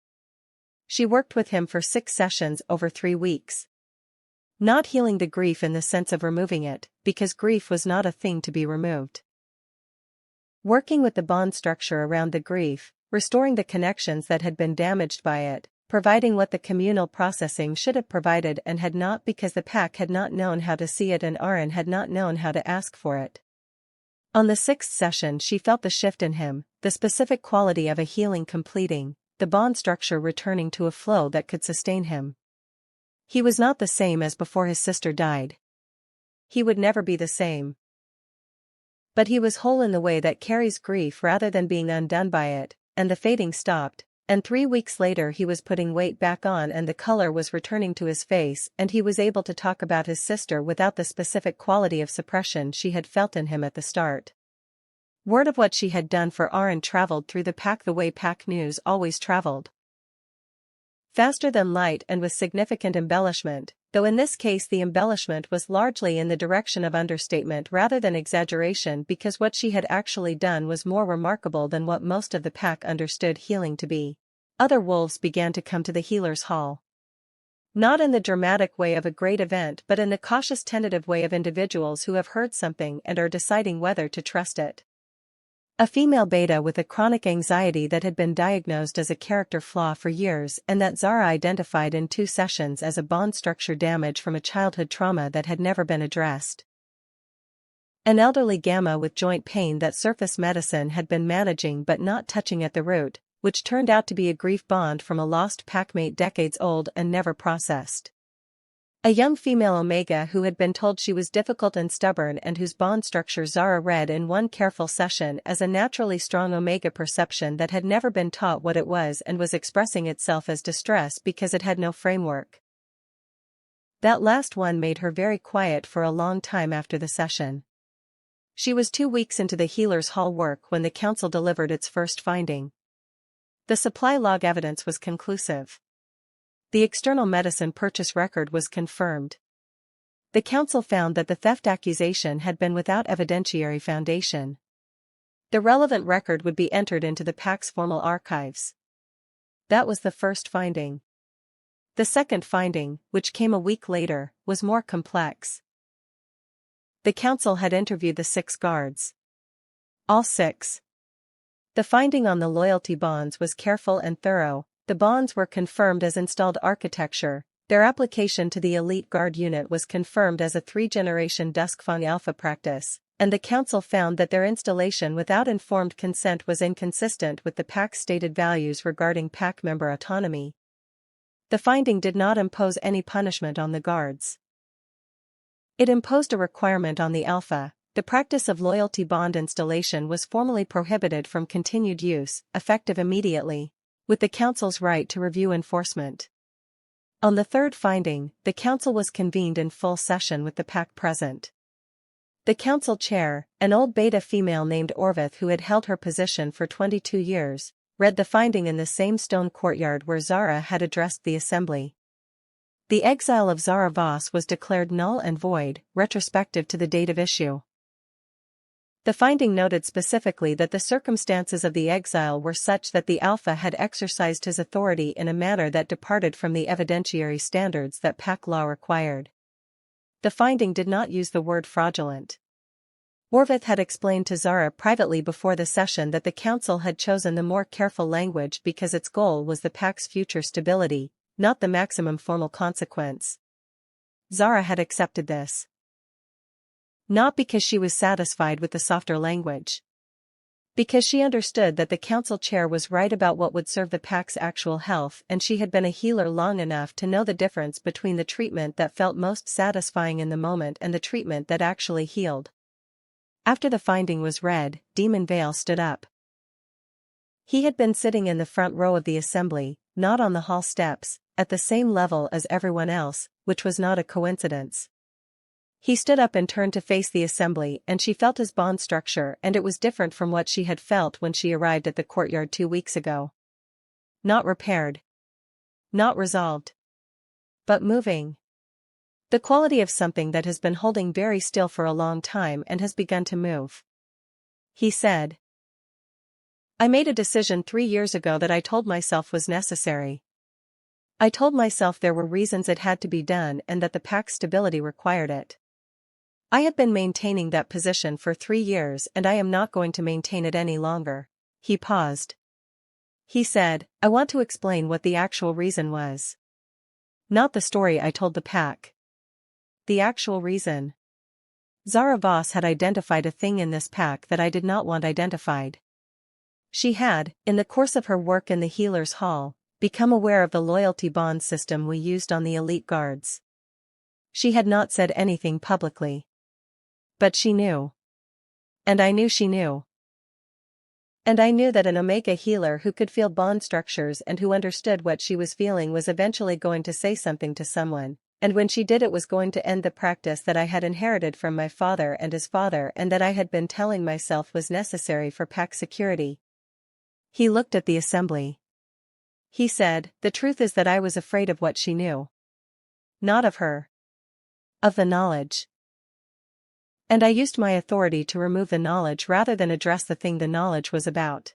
She worked with him for 6 sessions over 3 weeks. Not healing the grief in the sense of removing it, because grief was not a thing to be removed. Working with the bond structure around the grief, restoring the connections that had been damaged by it, providing what the communal processing should have provided and had not, because the pack had not known how to see it and Aaron had not known how to ask for it. On the 6th session she felt the shift in him, the specific quality of a healing completing, the bond structure returning to a flow that could sustain him. He was not the same as before his sister died. He would never be the same. But he was whole in the way that carries grief rather than being undone by it, and the fading stopped, and 3 weeks later he was putting weight back on and the color was returning to his face and he was able to talk about his sister without the specific quality of suppression she had felt in him at the start. Word of what she had done for Aaron traveled through the pack the way pack news always traveled. Faster than light and with significant embellishment, though in this case the embellishment was largely in the direction of understatement rather than exaggeration because what she had actually done was more remarkable than what most of the pack understood healing to be. Other wolves began to come to the healer's hall. Not in the dramatic way of a great event but in the cautious tentative way of individuals who have heard something and are deciding whether to trust it. A female beta with a chronic anxiety that had been diagnosed as a character flaw for years and that Zara identified in 2 sessions as a bond structure damage from a childhood trauma that had never been addressed. An elderly gamma with joint pain that surface medicine had been managing but not touching at the root, which turned out to be a grief bond from a lost packmate decades old and never processed. A young female omega who had been told she was difficult and stubborn and whose bond structure Zara read in one careful session as a naturally strong omega perception that had never been taught what it was and was expressing itself as distress because it had no framework. That last one made her very quiet for a long time after the session. She was 2 weeks into the healer's hall work when the council delivered its first finding. The supply log evidence was conclusive. The external medicine purchase record was confirmed. The council found that the theft accusation had been without evidentiary foundation. The relevant record would be entered into the pack's formal archives. That was the first finding. The second finding, which came a week later, was more complex. The council had interviewed the 6 guards. All 6. The finding on the loyalty bonds was careful and thorough. The bonds were confirmed as installed architecture, their application to the elite guard unit was confirmed as a 3-generation Duskfang alpha practice, and the council found that their installation without informed consent was inconsistent with the pack's stated values regarding pack member autonomy. The finding did not impose any punishment on the guards. It imposed a requirement on the alpha. The practice of loyalty bond installation was formally prohibited from continued use, effective immediately, with the council's right to review enforcement. On the third finding, the council was convened in full session with the pack present. The council chair, an old beta female named Orvith who had held her position for 22 years, read the finding in the same stone courtyard where Zara had addressed the assembly. The exile of Zara Voss was declared null and void, retrospective to the date of issue. The finding noted specifically that the circumstances of the exile were such that the alpha had exercised his authority in a manner that departed from the evidentiary standards that pack law required. The finding did not use the word fraudulent. Orvith had explained to Zara privately before the session that the council had chosen the more careful language because its goal was the pack's future stability, not the maximum formal consequence. Zara had accepted this. Not because she was satisfied with the softer language. Because she understood that the council chair was right about what would serve the pack's actual health and she had been a healer long enough to know the difference between the treatment that felt most satisfying in the moment and the treatment that actually healed. After the finding was read, Demon Vale stood up. He had been sitting in the front row of the assembly, not on the hall steps, at the same level as everyone else, which was not a coincidence. He stood up and turned to face the assembly and she felt his bond structure and it was different from what she had felt when she arrived at the courtyard 2 weeks ago. Not repaired. Not resolved. But moving. The quality of something that has been holding very still for a long time and has begun to move. He said. I made a decision 3 years ago that I told myself was necessary. I told myself there were reasons it had to be done and that the pack's stability required it. I have been maintaining that position for 3 years and I am not going to maintain it any longer. He paused. He said, I want to explain what the actual reason was. Not the story I told the pack. The actual reason. Zara Voss had identified a thing in this pack that I did not want identified. She had, in the course of her work in the Healer's Hall, become aware of the loyalty bond system we used on the elite guards. She had not said anything publicly. But she knew. And I knew she knew. And I knew that an Omega healer who could feel bond structures and who understood what she was feeling was eventually going to say something to someone, and when she did it was going to end the practice that I had inherited from my father and his father and that I had been telling myself was necessary for pack security. He looked at the assembly. He said, "The truth is that I was afraid of what she knew. Not of her. Of the knowledge. And I used my authority to remove the knowledge rather than address the thing the knowledge was about.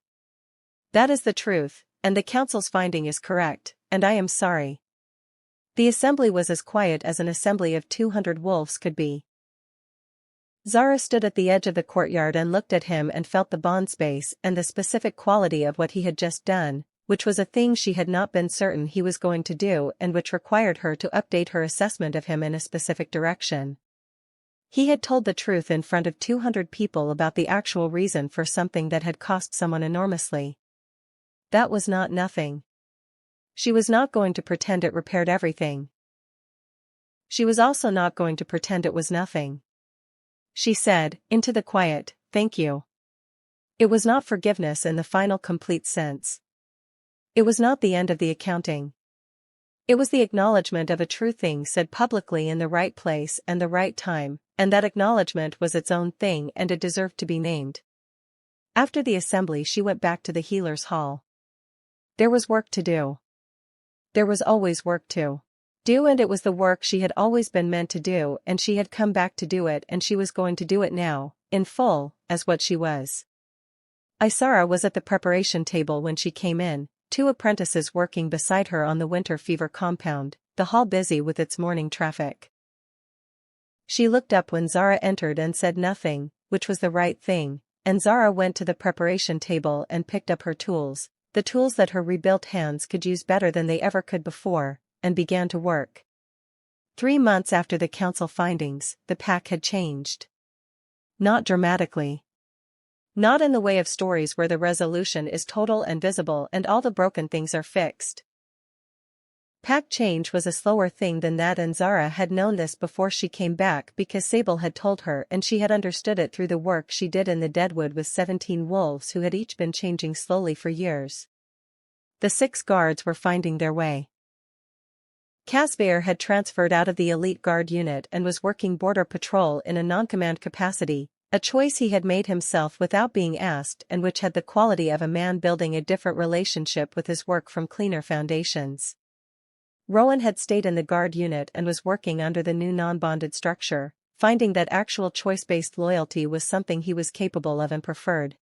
That is the truth, and the council's finding is correct, and I am sorry." The assembly was as quiet as an assembly of 200 wolves could be. Zara stood at the edge of the courtyard and looked at him and felt the bond space and the specific quality of what he had just done, which was a thing she had not been certain he was going to do and which required her to update her assessment of him in a specific direction. He had told the truth in front of 200 people about the actual reason for something that had cost someone enormously. That was not nothing. She was not going to pretend it repaired everything. She was also not going to pretend it was nothing. She said, into the quiet, "Thank you." It was not forgiveness in the final complete sense. It was not the end of the accounting. It was the acknowledgement of a true thing said publicly in the right place and the right time, and that acknowledgement was its own thing and it deserved to be named. After the assembly she went back to the healer's hall. There was work to do. There was always work to do, and it was the work she had always been meant to do, and she had come back to do it, and she was going to do it now, in full, as what she was. Isara was at the preparation table when she came in, 2 apprentices working beside her on the winter fever compound, the hall busy with its morning traffic. She looked up when Zara entered and said nothing, which was the right thing, and Zara went to the preparation table and picked up her tools, the tools that her rebuilt hands could use better than they ever could before, and began to work. 3 months after the council findings, the pack had changed. Not dramatically. Not in the way of stories where the resolution is total and visible and all the broken things are fixed. Pack change was a slower thing than that, and Zara had known this before she came back because Sable had told her, and she had understood it through the work she did in the deadwood with 17 wolves who had each been changing slowly for years. The 6 guards were finding their way. Casvair had transferred out of the elite guard unit and was working border patrol in a non-command capacity, a choice he had made himself without being asked and which had the quality of a man building a different relationship with his work from cleaner foundations. Rowan had stayed in the guard unit and was working under the new non-bonded structure, finding that actual choice-based loyalty was something he was capable of and preferred.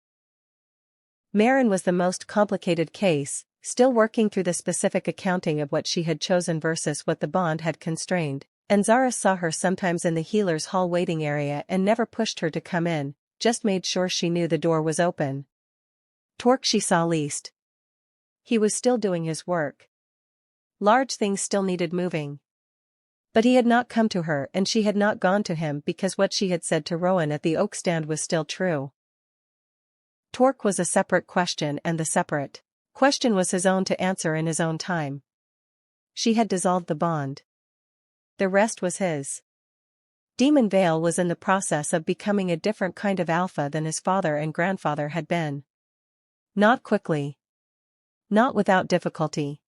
Marin was the most complicated case, still working through the specific accounting of what she had chosen versus what the bond had constrained, and Zara saw her sometimes in the healer's hall waiting area and never pushed her to come in, just made sure she knew the door was open. Torque she saw least. He was still doing his work. Large things still needed moving. But he had not come to her and she had not gone to him because what she had said to Rowan at the oak stand was still true. Torque was a separate question, and the separate question was his own to answer in his own time. She had dissolved the bond. The rest was his. Demon Vale was in the process of becoming a different kind of alpha than his father and grandfather had been. Not quickly. Not without difficulty.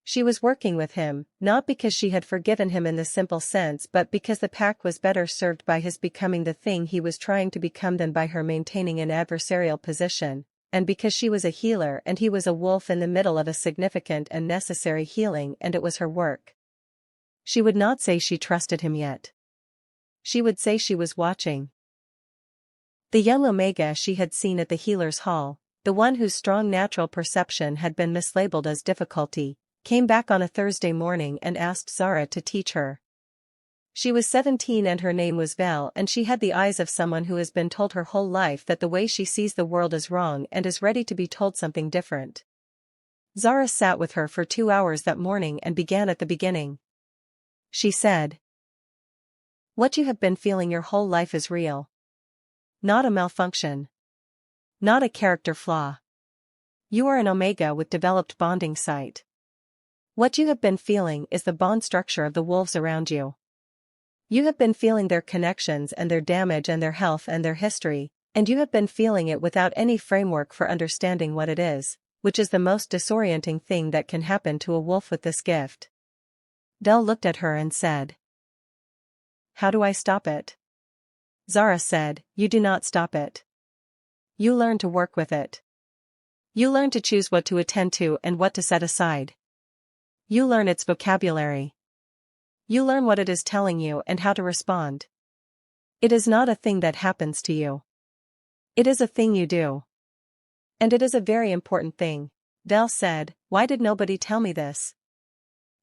She was working with him, not because she had forgiven him in the simple sense but because the pack was better served by his becoming the thing he was trying to become than by her maintaining an adversarial position, and because she was a healer and he was a wolf in the middle of a significant and necessary healing, and it was her work. She would not say she trusted him yet. She would say she was watching. The young Omega she had seen at the healer's hall, the one whose strong natural perception had been mislabeled as difficulty, came back on a Thursday morning and asked Zara to teach her. She was 17 and her name was Val, and she had the eyes of someone who has been told her whole life that the way she sees the world is wrong and is ready to be told something different. Zara sat with her for 2 hours that morning and began at the beginning. She said, "What you have been feeling your whole life is real. Not a malfunction. Not a character flaw. You are an Omega with developed bonding sight. What you have been feeling is the bond structure of the wolves around you. You have been feeling their connections and their damage and their health and their history, and you have been feeling it without any framework for understanding what it is, which is the most disorienting thing that can happen to a wolf with this gift. Del looked at her and said, "How do I stop it?" Zara said, "You do not stop it. You learn to work with it. You learn to choose what to attend to and what to set aside. You learn its vocabulary. You learn what it is telling you and how to respond. It is not a thing that happens to you. It is a thing you do. And it is a very important thing." Del said, "Why did nobody tell me this?"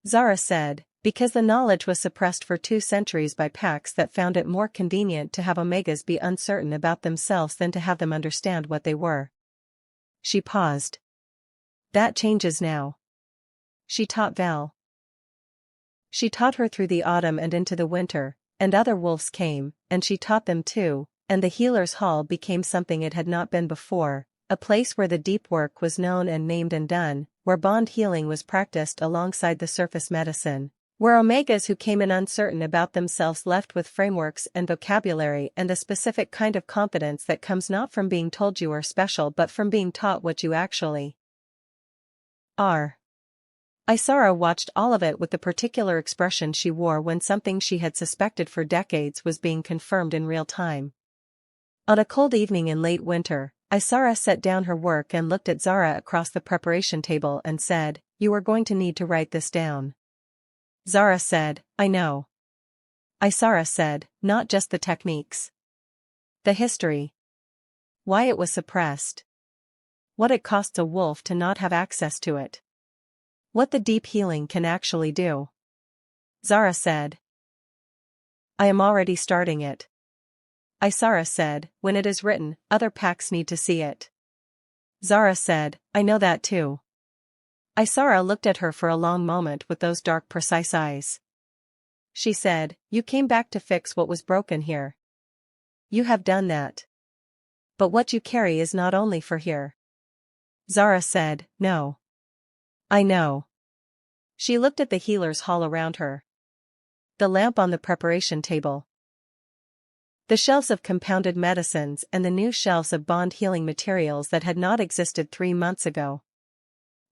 Zara said, "Because the knowledge was suppressed for 2 centuries by packs that found it more convenient to have omegas be uncertain about themselves than to have them understand what they were." She paused. "That changes now." She taught Val. She taught her through the autumn and into the winter, and other wolves came, and she taught them too, and the healer's hall became something it had not been before, a place where the deep work was known and named and done, where bond healing was practiced alongside the surface medicine, where omegas who came in uncertain about themselves left with frameworks and vocabulary and a specific kind of confidence that comes not from being told you are special but from being taught what you actually are. Isara watched all of it with the particular expression she wore when something she had suspected for decades was being confirmed in real time. On a cold evening in late winter, Isara set down her work and looked at Zara across the preparation table and said, "You are going to need to write this down." Zara said, "I know." Isara said, "Not just the techniques. The history. Why it was suppressed. What it costs a wolf to not have access to it. What the deep healing can actually do." Zara said, "I am already starting it." Isara said, "When it is written, other packs need to see it." Zara said, "I know that too." Isara looked at her for a long moment with those dark precise eyes. She said, "You came back to fix what was broken here. You have done that. But what you carry is not only for here." Zara said, "No. I know." She looked at the healer's hall around her. The lamp on the preparation table. The shelves of compounded medicines and the new shelves of bond-healing materials that had not existed 3 months ago.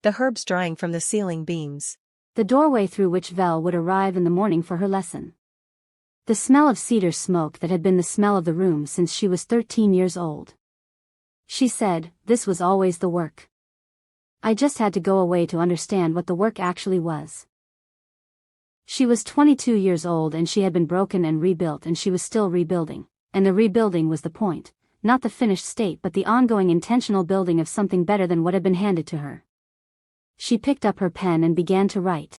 The herbs drying from the ceiling beams. The doorway through which Vel would arrive in the morning for her lesson. The smell of cedar smoke that had been the smell of the room since she was 13 years old. She said, "This was always the work. I just had to go away to understand what the work actually was." She was 22 years old and she had been broken and rebuilt and she was still rebuilding, and the rebuilding was the point, not the finished state but the ongoing intentional building of something better than what had been handed to her. She picked up her pen and began to write.